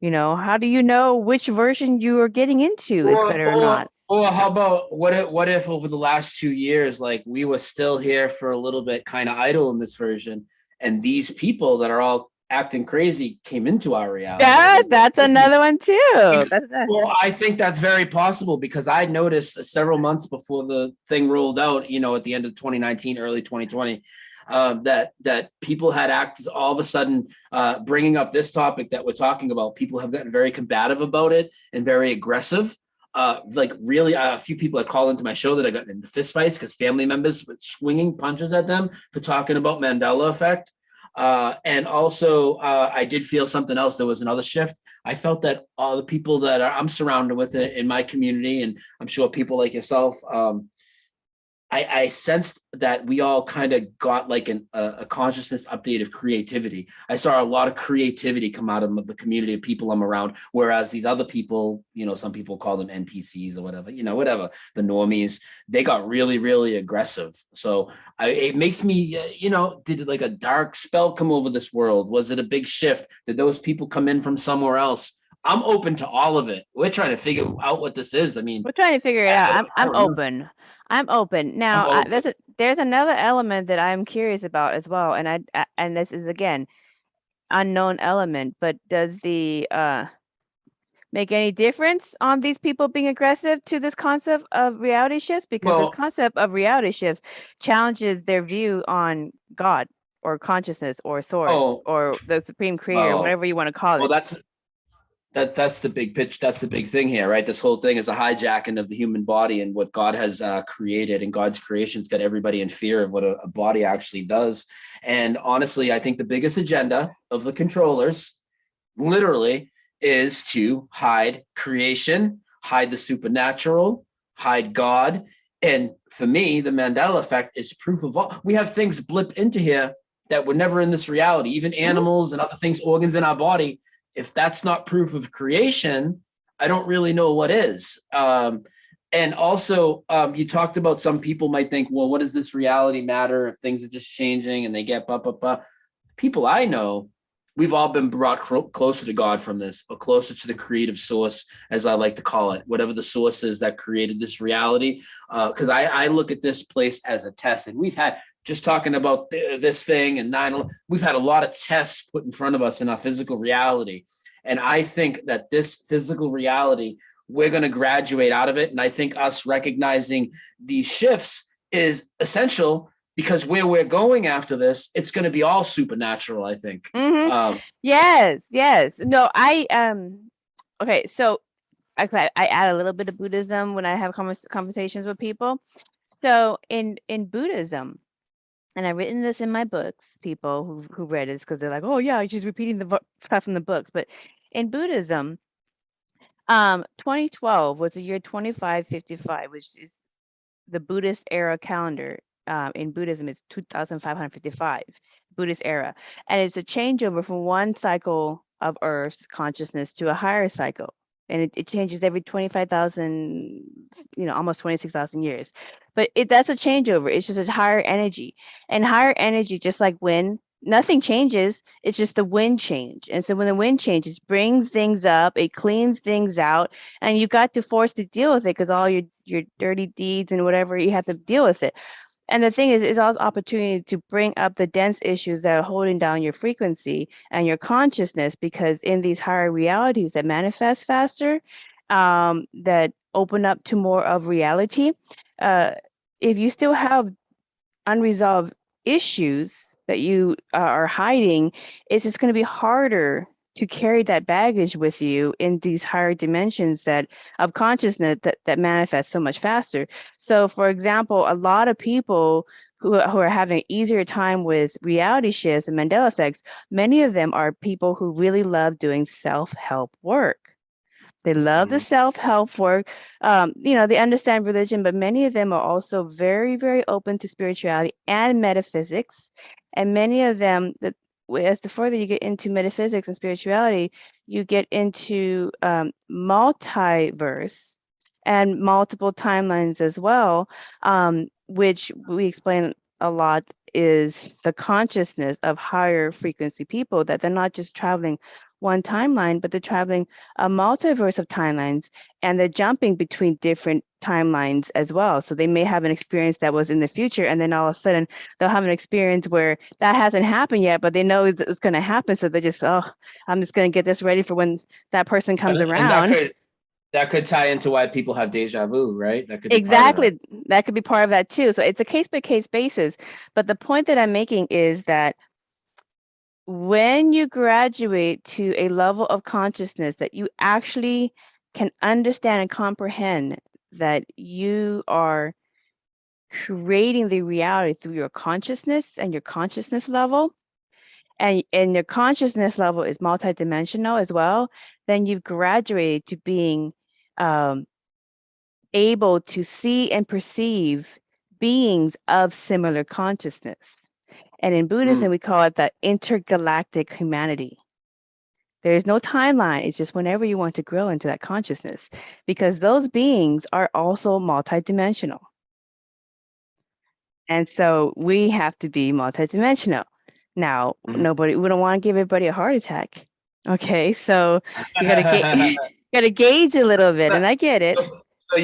How do you know which version you are getting into is better or not? Or how about what if over the last 2 years, like we were still here for a little bit, kind of idle in this version, and these people that are all acting crazy came into our reality? That's another one too. Well, I think that's very possible, because I noticed several months before the thing rolled out, at the end of 2019, early 2020, that people had acted all of a sudden, bringing up this topic that we're talking about. People have gotten very combative about it and very aggressive. Like really, a few people had called into my show that I got into fistfights because family members were swinging punches at them for talking about Mandela Effect. And also, I did feel something else. There was another shift. I felt that all the people that I'm surrounded with in my community, and I'm sure people like yourself, I sensed that we all kind of got like a consciousness update of creativity. I saw a lot of creativity come out of the community of people I'm around, whereas these other people, some people call them NPCs or whatever, whatever, the normies, they got really, really aggressive. So it makes me, did like a dark spell come over this world? Was it a big shift? Did those people come in from somewhere else? I'm open to all of it. We're trying to figure out what this is. I mean, we're trying to figure it out. I'm open. I'm open. Now, there's another element that I'm curious about as well, and this is again unknown element. But does the make any difference on these people being aggressive to this concept of reality shifts? Because this Well, concept of reality shifts challenges their view on God or consciousness or source oh, or the supreme creator, well, whatever you want to call well, it. that's the big pitch. That's the big thing here, right? This whole thing is a hijacking of the human body and what God has created, and God's creation's got everybody in fear of what a body actually does. And honestly, I think the biggest agenda of the controllers, literally, is to hide creation, hide the supernatural, hide God. And for me, the Mandela effect is proof of all. We have things blip into here that were never in this reality, even animals and other things, organs in our body. If that's not proof of creation, I don't really know what is. And also, you talked about some people might think, well, what does this reality matter if things are just changing and they get People I know, we've all been brought closer to God from this, or closer to the creative source, as I like to call it, whatever the source is that created this reality. Because I look at this place as a test, and we've had, just talking about this thing and we've had a lot of tests put in front of us in our physical reality. And I think that this physical reality, we're going to graduate out of it. And I think us recognizing these shifts is essential, because where we're going after this, it's going to be all supernatural, I think. Yes. No, okay, so I add a little bit of Buddhism when I have conversations with people. So in Buddhism, and I've written this in my books, people who read this, because they're like, oh yeah, she's repeating the stuff from the books. But in Buddhism, 2012 was the year 2555, which is the Buddhist era calendar. In Buddhism, it's 2555, Buddhist era. And it's a changeover from one cycle of Earth's consciousness to a higher cycle. And it changes every 25,000, almost 26,000 years. But that's a changeover. It's just a higher energy. And higher energy, just like wind, nothing changes. It's just the wind change. And so when the wind changes, brings things up, it cleans things out, and you got to force to deal with it, because all your dirty deeds and whatever, you have to deal with it. And the thing is, it's also opportunity to bring up the dense issues that are holding down your frequency and your consciousness, because in these higher realities that manifest faster, that open up to more of reality, if you still have unresolved issues that you are hiding, it's just going to be harder to carry that baggage with you in these higher dimensions of consciousness that manifest so much faster. So, for example, a lot of people who are having an easier time with reality shifts and Mandela effects, many of them are people who really love doing self-help work. They love the self-help work. They understand religion, but many of them are also very, very open to spirituality and metaphysics. And many of them, as the further you get into metaphysics and spirituality, you get into multiverse and multiple timelines as well, which we explain a lot is the consciousness of higher frequency people, that they're not just traveling one timeline, but they're traveling a multiverse of timelines, and they're jumping between different timelines as well. So they may have an experience that was in the future, and then all of a sudden they'll have an experience where that hasn't happened yet, but they know it's going to happen. So they're just, I'm just going to get this ready for when that person comes around. That could tie into why people have deja vu, right? That could be exactly. That could be part of that too. So it's a case-by-case basis. But the point that I'm making is that when you graduate to a level of consciousness that you actually can understand and comprehend that you are creating the reality through your consciousness and your consciousness level, and your consciousness level is multidimensional as well, then you've graduated to being able to see and perceive beings of similar consciousness. And in Buddhism, we call it the intergalactic humanity. There is no timeline. It's just whenever you want to grow into that consciousness, because those beings are also multidimensional. And so we have to be multidimensional. Now, we don't want to give everybody a heart attack. Okay, so you gotta gauge a little bit, and I get it. So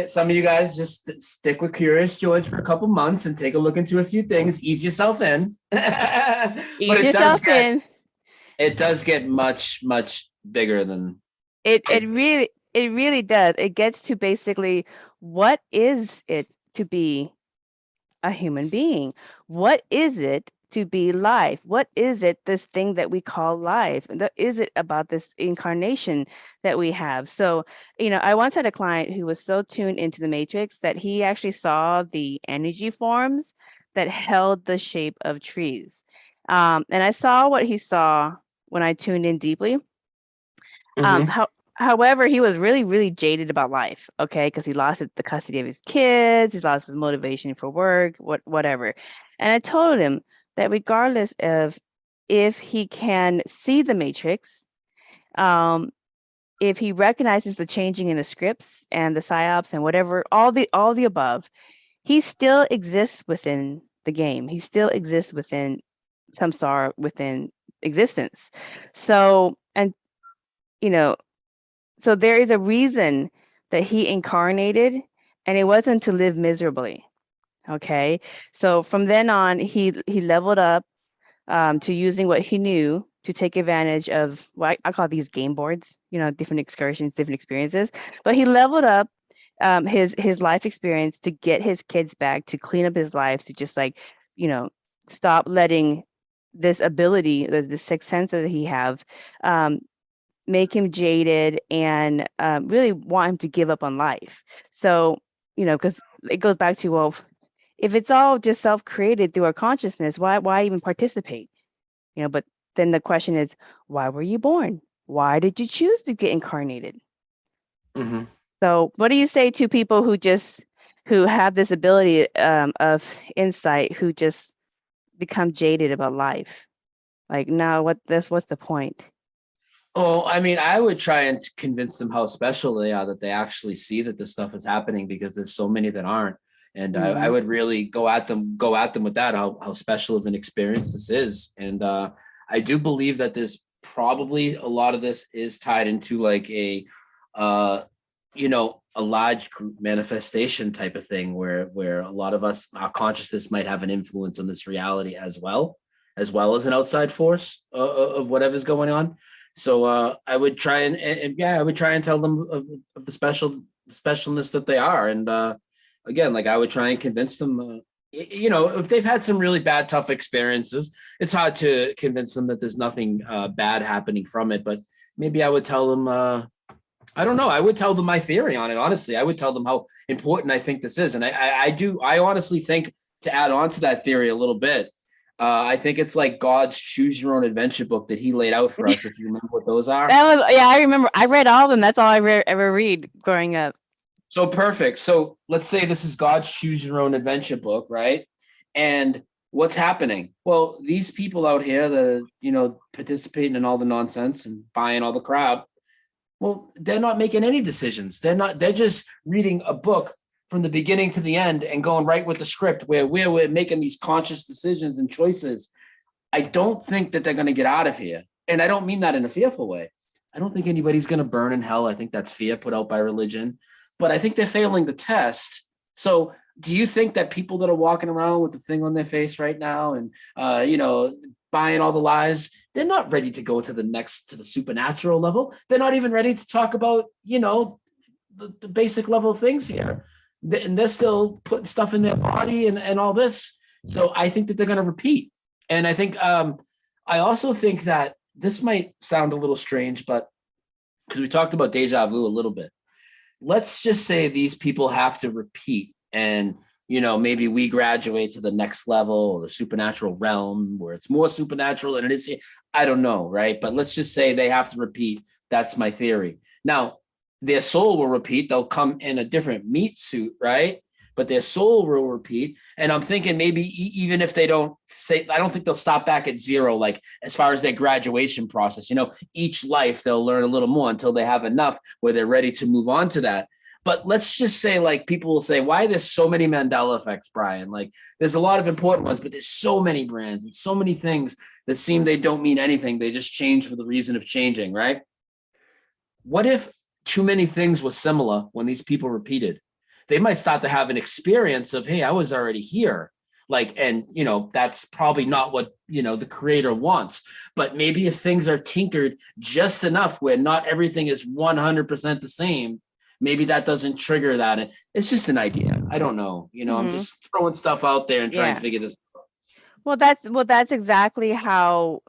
some of you guys just stick with Curious George for a couple months and take a look into a few things. Ease yourself in. Ease yourself in. It does get much, much bigger than It really does. It gets to basically, what is it to be a human being? What is it to be life? What is it, this thing that we call life? And what is it about this incarnation that we have? So, I once had a client who was so tuned into the matrix that he actually saw the energy forms that held the shape of trees. And I saw what he saw when I tuned in deeply. Mhm. However, he was really, really jaded about life, okay, because he lost the custody of his kids, he's lost his motivation for work, whatever. And I told him that regardless of if he can see the matrix, if he recognizes the changing in the scripts and the psyops and whatever, all the above, he still exists within the game. He still exists within samsara, within existence. So, and you know, so there is a reason that he incarnated, and it wasn't to live miserably. Okay. So from then on, he leveled up to using what he knew to take advantage of what I call these game boards, different excursions, different experiences. But he leveled up his life experience to get his kids back, to clean up his life, to just like, you know, stop letting this ability, the sixth sense that he have, make him jaded and really want him to give up on life. So, because it goes back to, well, if it's all just self-created through our consciousness, why even participate? But then the question is, why were you born? Why did you choose to get incarnated? Mhm. So what do you say to people who have this ability of insight, who just become jaded about life? Like, now what's the point? Oh, I mean, I would try and convince them how special they are, that they actually see that this stuff is happening, because there's so many that aren't. And I Mhm. would really go at them with that, how special of an experience this is. And I do believe that there's probably a lot of this is tied into like uh, a large group manifestation type of thing, where a lot of us, our consciousness might have an influence on this reality as well as an outside force of whatever's going on. So I would try and yeah, I would try and tell them of the specialness that they are. And again, like I would try and convince them, if they've had some really bad, tough experiences, it's hard to convince them that there's nothing bad happening from it. But maybe I would tell them, I don't know. I would tell them my theory on it. Honestly, I would tell them how important I think this is. And I honestly think, to add on to that theory a little bit, I think it's like God's choose your own adventure book that he laid out for us. If you remember what those are. Yeah, I remember. I read all of them. That's all I ever read growing up. So perfect. So let's say this is God's choose your own adventure book, right? And what's happening? Well, these people out here that are, participating in all the nonsense and buying all the crap, well, they're not making any decisions. They're just reading a book from the beginning to the end and going right with the script, where we're making these conscious decisions and choices. I don't think that they're going to get out of here. And I don't mean that in a fearful way. I don't think anybody's going to burn in hell. I think that's fear put out by religion, but I think they're failing the test. So do you think that people that are walking around with the thing on their face right now and, buying all the lies, they're not ready to go to the supernatural level? They're not even ready to talk about, the basic level things here. And they're still putting stuff in their body and all this. So I think that they're going to repeat. And I think I also think that this might sound a little strange, but because we talked about deja vu a little bit, let's just say these people have to repeat, and maybe we graduate to the next level, or the supernatural realm, where it's more supernatural than it is here. I don't know, right? But let's just say they have to repeat. That's my theory. Now, their soul will repeat. They'll come in a different meat suit, right? But their soul will repeat. And I'm thinking maybe even if they don't say, I don't think they'll stop back at zero, like as far as their graduation process. Each life they'll learn a little more until they have enough where they're ready to move on to that. But let's just say, like, people will say, why there's so many Mandela effects, Brian? Like, there's a lot of important ones, but there's so many brands and so many things that seem they don't mean anything. They just change for the reason of changing, right? What if too many things were similar when these people repeated? They might start to have an experience of, hey, I was already here. Like, and, you know, that's probably not what, you know, the creator wants. But maybe if things are tinkered just enough where not everything is 100% the same, maybe that doesn't trigger that. It's just an idea. I don't know. You know, I'm just throwing stuff out there and trying to figure this out. Well, that's exactly how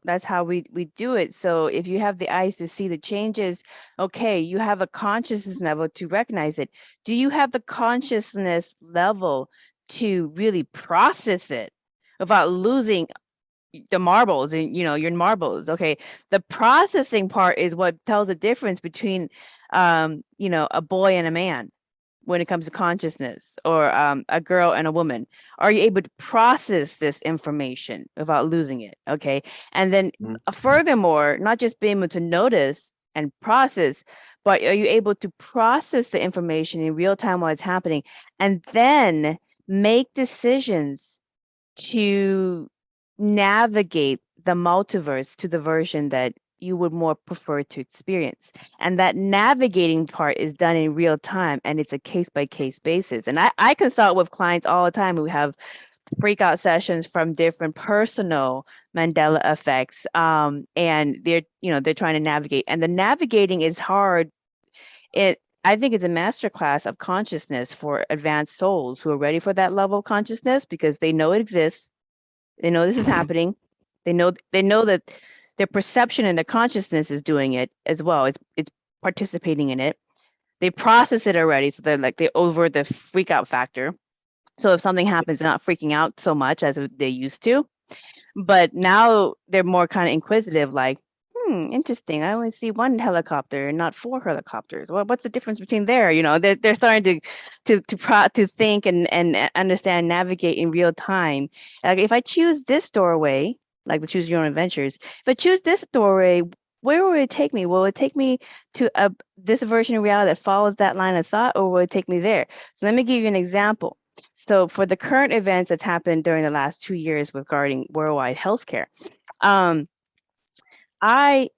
we do it. So if you have the eyes to see the changes, okay, you have a consciousness level to recognize it. Do you have the consciousness level to really process it without losing the marbles and, you know, your marbles? Okay, the processing part is what tells the difference between you know, a boy and a man when it comes to consciousness, or a girl and a woman. Are you able to process this information without losing it? Okay. And then furthermore, not just being able to notice and process, but are you able to process the information in real time while it's happening, and then make decisions to navigate the multiverse to the version that you would more prefer to experience? And that navigating part is done in real time, and it's a case by case basis. And I consult with clients all the time who have breakout sessions from different personal Mandela effects. And they're, you know, they're trying to navigate, and the navigating is hard. I think it's a masterclass of consciousness for advanced souls who are ready for that level of consciousness, because they know it exists. They know this is happening. They know that their perception and their consciousness is doing it as well. It's participating in it. They process it already, so they're over the freak out factor. So if something happens, they're not freaking out so much as they used to. But now they're more kind of inquisitive, like, interesting. I only see one helicopter and not 4 helicopters. Well, what's the difference between there? You know, they're starting to think and understand, navigate in real time. Like, if I choose this doorway, like the choose your own adventures, if I choose this doorway, where will it take me? Will it take me to this version of reality that follows that line of thought, or will it take me there? So let me give you an example. So for the current events that's happened during the last 2 years regarding worldwide healthcare, I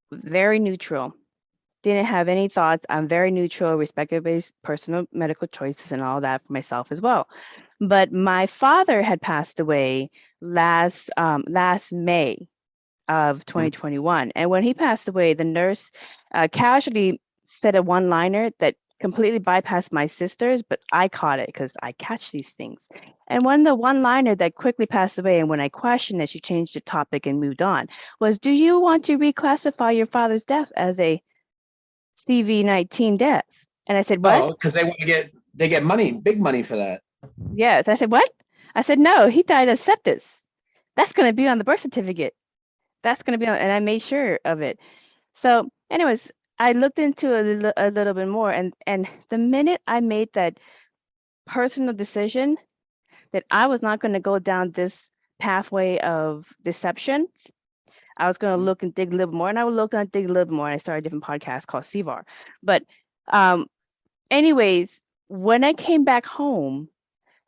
was very neutral, didn't have any thoughts. I'm very neutral, respect personal medical choices and all that for myself as well. But my father had passed away last May of 2021. And when he passed away, the nurse casually said a one-liner that completely bypassed my sisters, but I caught it because I catch these things. And the one-liner that quickly passed away, and when I questioned it, she changed the topic and moved on, was, do you want to reclassify your father's death as a CV-19 death? And I said, what? Oh, because they get money, big money for that. Yes. I said, what? I said, no, he died of sepsis. That's going to be on the birth certificate. That's going to be on, and I made sure of it. So anyways, I looked into a little bit more, and the minute I made that personal decision that I was not going to go down this pathway of deception, I was going to look and dig a little more, and I would look and dig a little more, and I started a different podcast called CVAR. But anyways, when I came back home,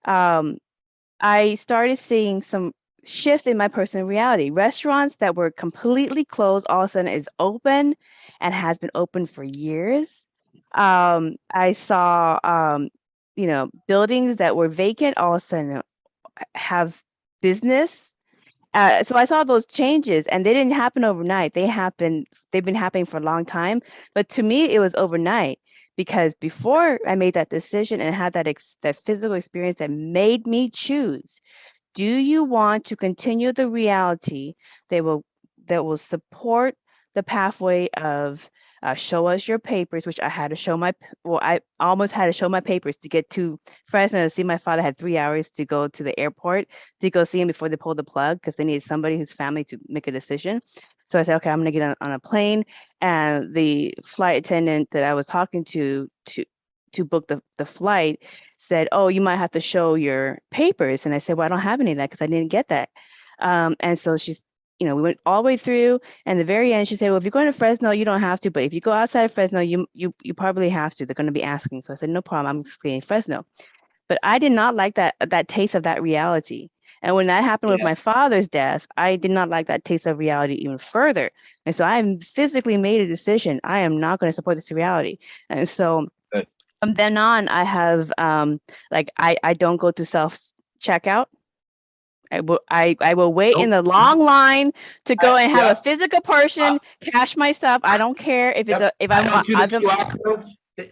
I started seeing some shifts in my personal reality. Restaurants that were completely closed all of a sudden is open, and has been open for years. I saw you know, buildings that were vacant all of a sudden have business. So I saw those changes, and they didn't happen overnight. They've been happening for a long time. But to me, it was overnight, because before I made that decision and had that physical experience that made me choose, do you want to continue the reality that will support the pathway of show us your papers, which I had to show I almost had to show my papers to get to Fresno to see my father. Had 3 hours to go to the airport to go see him before they pulled the plug, because they needed somebody whose family to make a decision. So I said, okay, I'm gonna get on a plane. And the flight attendant that I was talking to book the flight said, oh, you might have to show your papers. And I said, well, I don't have any of that because I didn't get that. And so she's, you know, we went all the way through, and the very end, she said, well, if you're going to Fresno, you don't have to, but if you go outside of Fresno, you probably have to. They're going to be asking. So I said, no problem, I'm staying in Fresno. But I did not like that taste of that reality. And when that happened with my father's death, I did not like that taste of reality even further. And so I physically made a decision. I am not going to support this reality. And so from then on, I have I don't go to self checkout. I will wait in the long line to go and have a Yep. physical person cash my stuff. I don't care if it's if I I'm don't do the I've been, QR codes. They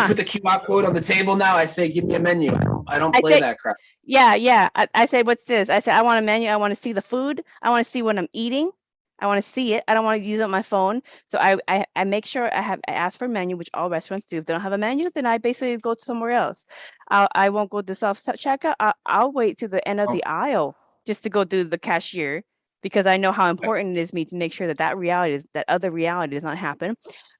put the QR code on the table now. I say, give me a menu. I don't I play say, that crap. yeah. I say, what's this? I say, I want a menu. I want to see the food. I want to see what I'm eating. I want to see it. I don't want to use it on my phone. So I make sure I ask for a menu, which all restaurants do. If they don't have a menu, then I basically go somewhere else. I won't go to self checkout. I'll wait to the end of the aisle just to go do the cashier, because I know how important it is me to make sure that that other reality does not happen.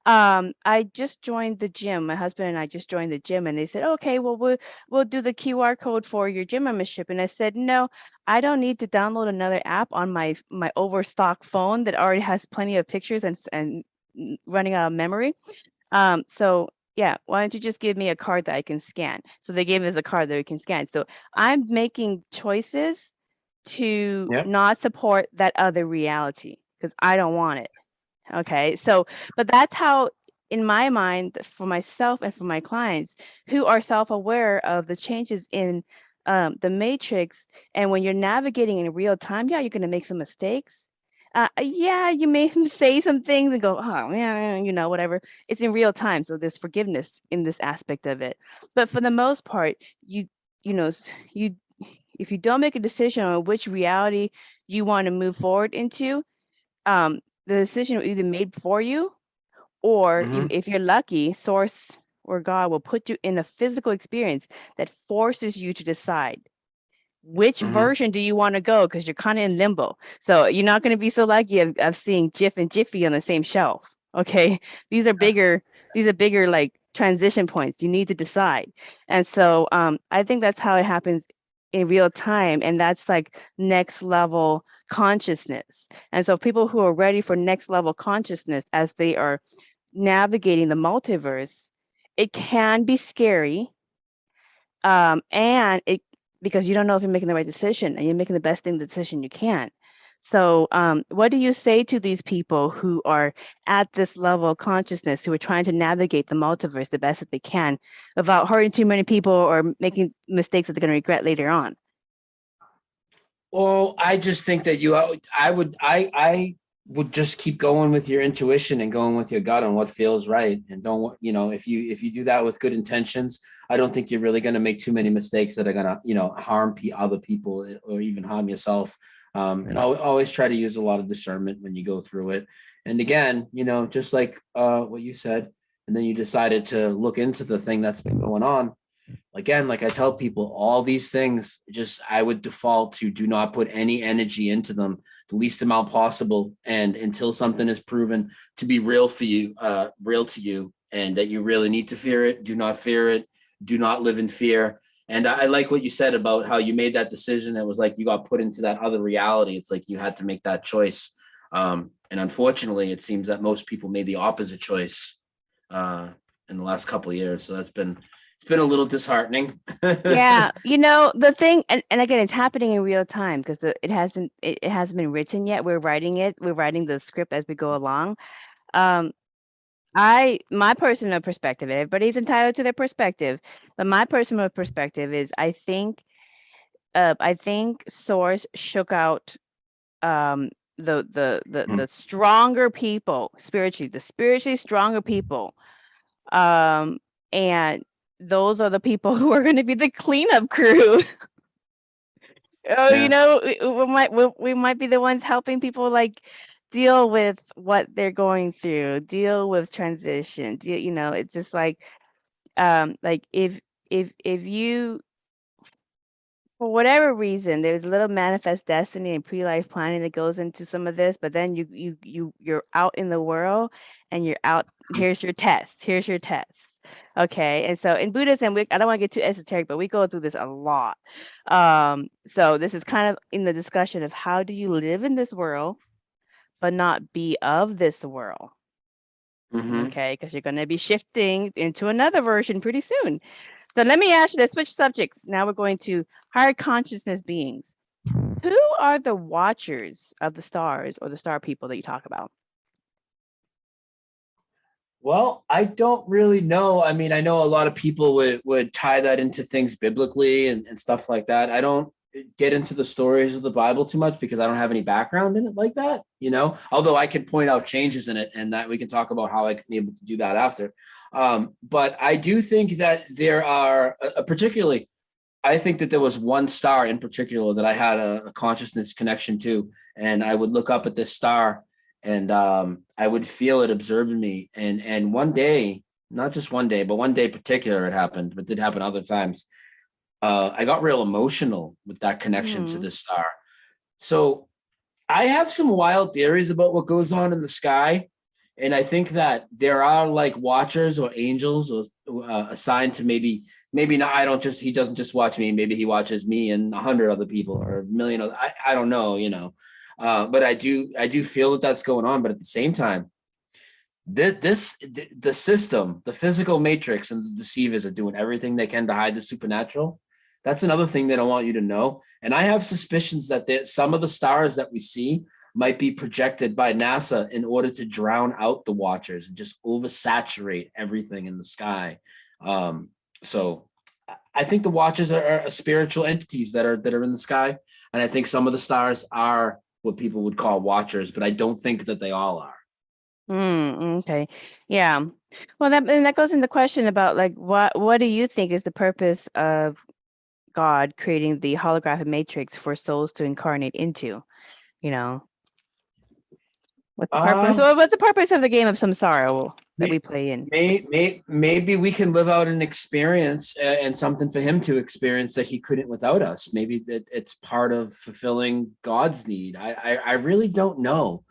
I just joined the gym. My husband and I just joined the gym, and they said, okay, well, we'll do the QR code for your gym membership. And I said, no, I don't need to download another app on my overstock phone that already has plenty of pictures and running out of memory. So yeah, why don't you just give me a card that I can scan? So they gave us a card that we can scan. So I'm making choices to not support that other reality because I don't want it. Okay. So, but that's how, in my mind, for myself and for my clients who are self-aware of the changes in the matrix, and when you're navigating in real time, yeah, you're going to make some mistakes. Yeah, you may say some things and go, oh, yeah, whatever. It's in real time, so there's forgiveness in this aspect of it. But for the most part, you know, you if you don't make a decision on which reality you want to move forward into, the decision will either made for you, or if you're lucky, source or God will put you in a physical experience that forces you to decide which version do you want to go, because you're kind of in limbo. So you're not going to be so lucky of seeing Jif and Jiffy on the same shelf. Okay, these are bigger like transition points. You need to decide. And so I think that's how it happens in real time, and that's like next level consciousness. And so people who are ready for next level consciousness as they are navigating the multiverse, it can be scary, and it, because you don't know if you're making the right decision and you're making the best decision you can. So what do you say to these people who are at this level of consciousness, who are trying to navigate the multiverse the best that they can without hurting too many people or making mistakes that they're going to regret later on? Well, I just think that I would just keep going with your intuition and going with your gut on what feels right. And don't, if you do that with good intentions, I don't think you're really going to make too many mistakes that are going to, harm other people or even harm yourself. And I'll always try to use a lot of discernment when you go through it. And again, just like what you said, and then you decided to look into the thing that's been going on. Again, like I tell people, all these things, I would default to do not put any energy into them, the least amount possible. And until something is proven to be real for you, real to you, and that you really need to fear it, do not fear it, do not live in fear. And I like what you said about how you made that decision. It was like you got put into that other reality. It's like you had to make that choice. And unfortunately, it seems that most people made the opposite choice in the last couple of years. So it's been a little disheartening. Yeah, the thing, and again, it's happening in real time because it hasn't been written yet. We're writing the script as we go along. My personal perspective, everybody's entitled to their perspective, but my personal perspective is I think Source shook out the stronger people spiritually, the spiritually stronger people, and those are the people who are going to be the cleanup crew. We might be the ones helping people like deal with what they're going through, deal with transition. It's just like if you, for whatever reason, there's a little manifest destiny and pre-life planning that goes into some of this, but then you're out in the world and you're out. Here's your test. Okay. And so in Buddhism, I don't want to get too esoteric, but we go through this a lot. So this is kind of in the discussion of how do you live in this world, but not be of this world. Okay. Because you're going to be shifting into another version pretty soon. So let me ask you, let's switch subjects. Now we're going to higher consciousness beings. Who are the watchers of the stars or the star people that you talk about? Well, I don't really know. I mean, I know a lot of people would tie that into things biblically and stuff like that. I don't, get into the stories of the Bible too much because I don't have any background in it like that, although I can point out changes in it, and that we can talk about how I can be able to do that after. But I do think that there are particularly, I think that there was one star in particular that I had a consciousness connection to, and I would look up at this star and I would feel it observing me. And one day, not just one day, but one day in particular it happened, but it did happen other times. I got real emotional with that connection to this star. So I have some wild theories about what goes on in the sky. And I think that there are like watchers or angels or assigned to maybe not. He doesn't just watch me. Maybe he watches me and 100 other people or a million. I don't know, but I do feel that that's going on. But at the same time, the system, the physical matrix and the deceivers are doing everything they can to hide the supernatural. That's another thing they don't want you to know. And I have suspicions that some of the stars that we see might be projected by NASA in order to drown out the watchers and just oversaturate everything in the sky. So I think the watchers are spiritual entities that are in the sky. And I think some of the stars are what people would call watchers, but I don't think that they all are. Okay. Yeah. Well, that goes into the question about like, what do you think is the purpose of God creating the holographic matrix for souls to incarnate into? What's the purpose? What's the purpose of the game of Samsara that we play in? Maybe we can live out an experience and something for him to experience that he couldn't without us. Maybe that it's part of fulfilling God's need. I really don't know.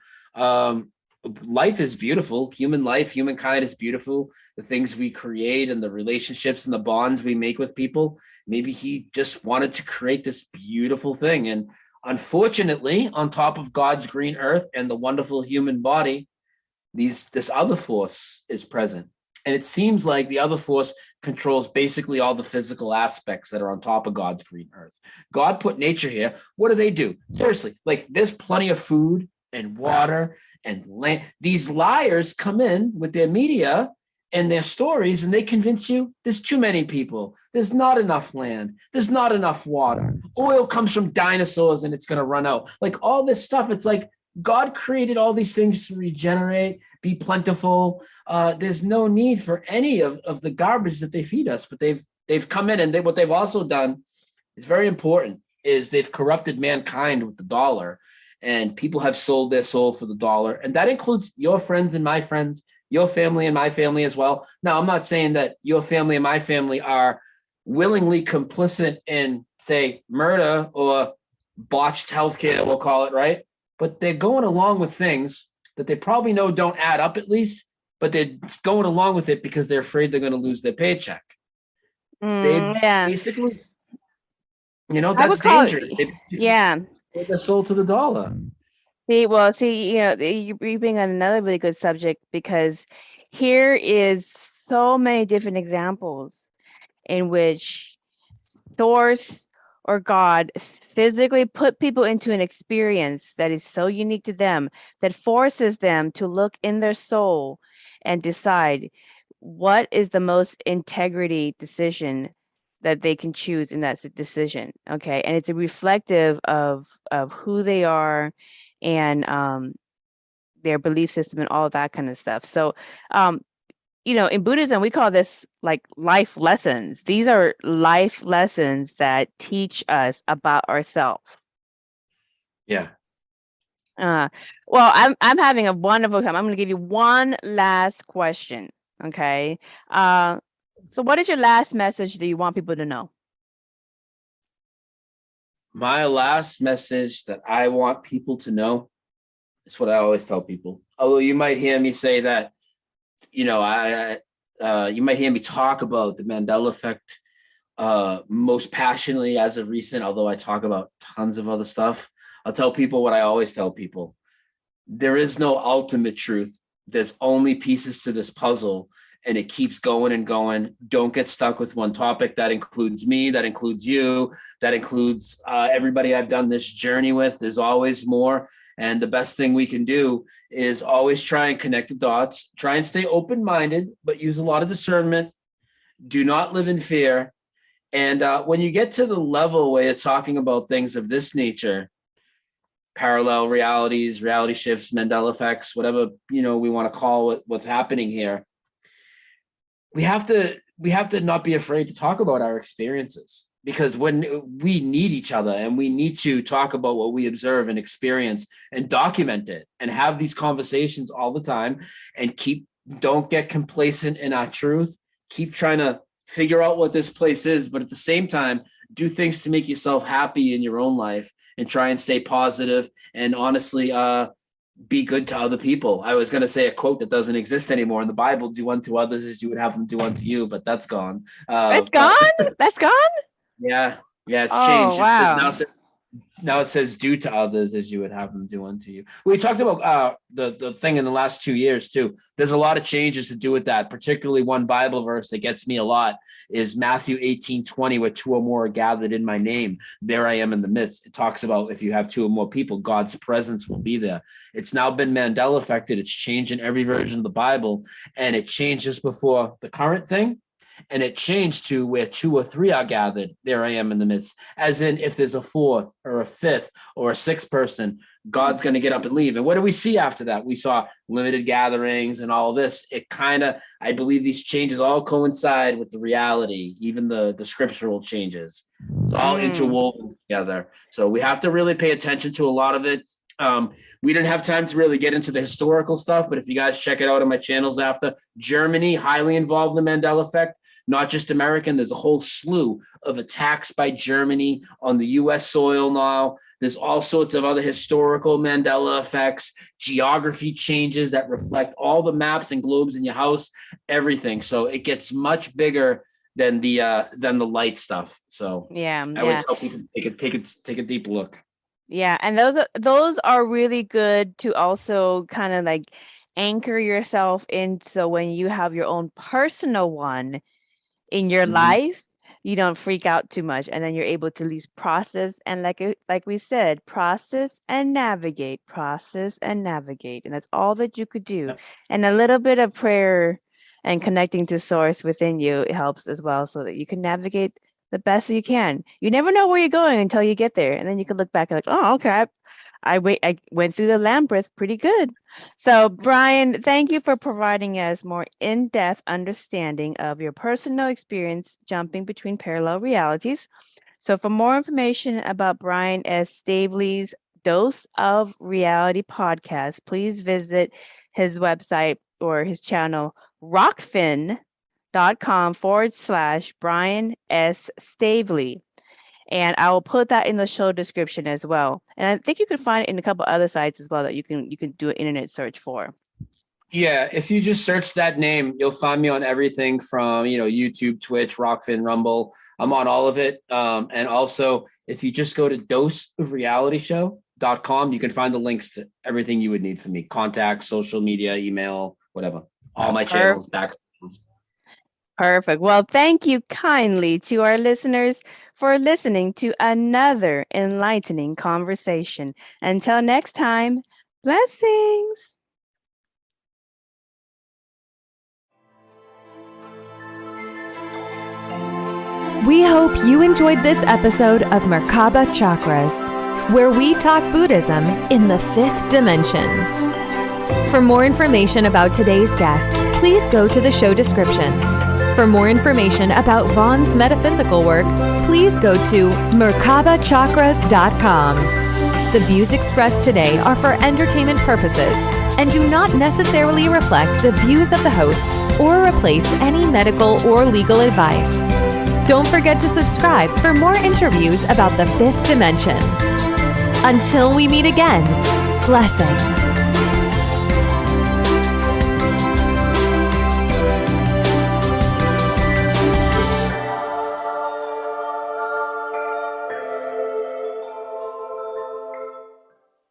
Life is beautiful. Human life, humankind is beautiful. The things we create and the relationships and the bonds we make with people. Maybe he just wanted to create this beautiful thing. And unfortunately, on top of God's green earth and the wonderful human body, this other force is present. And it seems like the other force controls basically all the physical aspects that are on top of God's green earth. God put nature here. What do they do? Seriously, like there's plenty of food and water and land. These liars come in with their media and their stories, and they convince you there's too many people. There's not enough land. There's not enough water. Oil comes from dinosaurs and it's going to run out. Like all this stuff. It's like God created all these things to regenerate, be plentiful. There's no need for any of the garbage that they feed us, but they've come in, and what they've also done is very important, is they've corrupted mankind with the dollar, and people have sold their soul for the dollar. And that includes your friends and my friends, your family and my family as well. Now, I'm not saying that your family and my family are willingly complicit in, say, murder or botched healthcare, we'll call it, right? But they're going along with things that they probably know don't add up at least, but they're going along with it because they're afraid they're going to lose their paycheck. Basically, that's dangerous. They their soul to the dollar. You bring on another really good subject, because here is so many different examples in which source or God physically put people into an experience that is so unique to them, that forces them to look in their soul and decide what is the most integrity decision that they can choose in that decision. Okay. And it's a reflective of who they are and their belief system and all of that kind of stuff. So, in Buddhism, we call this like life lessons. These are life lessons that teach us about ourselves. Yeah. Well, I'm having a wonderful time. I'm going to give you one last question. Okay. So what is your last message that you want people to know? My last message that I want people to know is what I always tell people. Although you might hear me say that, you might hear me talk about the Mandela Effect most passionately as of recent, although I talk about tons of other stuff. I'll tell people what I always tell people. There is no ultimate truth. There's only pieces to this puzzle, and it keeps going and going. Don't get stuck with one topic. That includes me. That includes you. That includes everybody I've done this journey with. There's always more. And the best thing we can do is always try and connect the dots. Try and stay open-minded, but use a lot of discernment. Do not live in fear. And when you get to the level where you're talking about things of this nature, parallel realities, reality shifts, Mandela effects, whatever, we want to call it, what's happening here, we have to not be afraid to talk about our experiences, because when we need each other and we need to talk about what we observe and experience and document it and have these conversations all the time, and don't get complacent in our truth, keep trying to figure out what this place is, but at the same time, do things to make yourself happy in your own life and try and stay positive and honestly, be good to other people. I was going to say a quote that doesn't exist anymore in the Bible: do unto others as you would have them do unto you, but that's gone. It's gone? That's gone? Yeah, it's changed. Wow. Now it says do to others as you would have them do unto you. We talked about the thing in the last 2 years too. There's a lot of changes to do with that. Particularly one Bible verse that gets me a lot is Matthew 18:20, where 2 or more are gathered in my name, there I am in the midst. It talks about if you have 2 or more people, God's presence will be there. It's now been Mandela affected. It's changed in every version of the Bible, and it changed just before the current thing. And it changed to where 2 or 3 are gathered, there I am in the midst. As in, if there's a 4th or a 5th or a 6th person, God's going to get up and leave. And what do we see after that? We saw limited gatherings and all of this. It kind of, I believe these changes all coincide with the reality, even the scriptural changes. It's all interwoven together. So we have to really pay attention to a lot of it. We didn't have time to really get into the historical stuff, but if you guys check it out on my channels after, Germany, highly involved in the Mandela effect. Not just American, there's a whole slew of attacks by Germany on the US soil now. There's all sorts of other historical Mandela effects, geography changes that reflect all the maps and globes in your house, everything. So it gets much bigger than the light stuff. So Yeah. I would tell people take a deep look. Yeah, and those are really good to also kind of like anchor yourself in, so when you have your own personal one in your life, you don't freak out too much, and then you're able to at least process and like we said, process and navigate, and that's all that you could do. Yep. And a little bit of prayer and connecting to source within you helps as well, so that you can navigate the best you can. You never know where you're going until you get there, and then you can look back and like, oh, okay, I went through the labyrinth pretty good. So, Brian, thank you for providing us more in-depth understanding of your personal experience jumping between parallel realities. So, for more information about Brian S. Staveley's Dose of Reality podcast, please visit his website or his channel, rockfin.com/Brian S. Staveley. And I will put that in the show description as well. And I think you can find it in a couple other sites as well that you can do an internet search for. Yeah, if you just search that name, you'll find me on everything from, YouTube, Twitch, Rockfin, Rumble. I'm on all of it. And also, if you just go to doseofrealityshow.com, you can find the links to everything you would need from me. Contact, social media, email, whatever. All my channels back. Perfect. Well, thank you kindly to our listeners for listening to another enlightening conversation. Until next time, blessings. We hope you enjoyed this episode of Merkaba Chakras, where we talk Buddhism in the 5th dimension. For more information about today's guest, please go to the show description. For more information about Vaughn's metaphysical work, please go to merkabachakras.com. The views expressed today are for entertainment purposes and do not necessarily reflect the views of the host or replace any medical or legal advice. Don't forget to subscribe for more interviews about the 5th dimension. Until we meet again, blessings.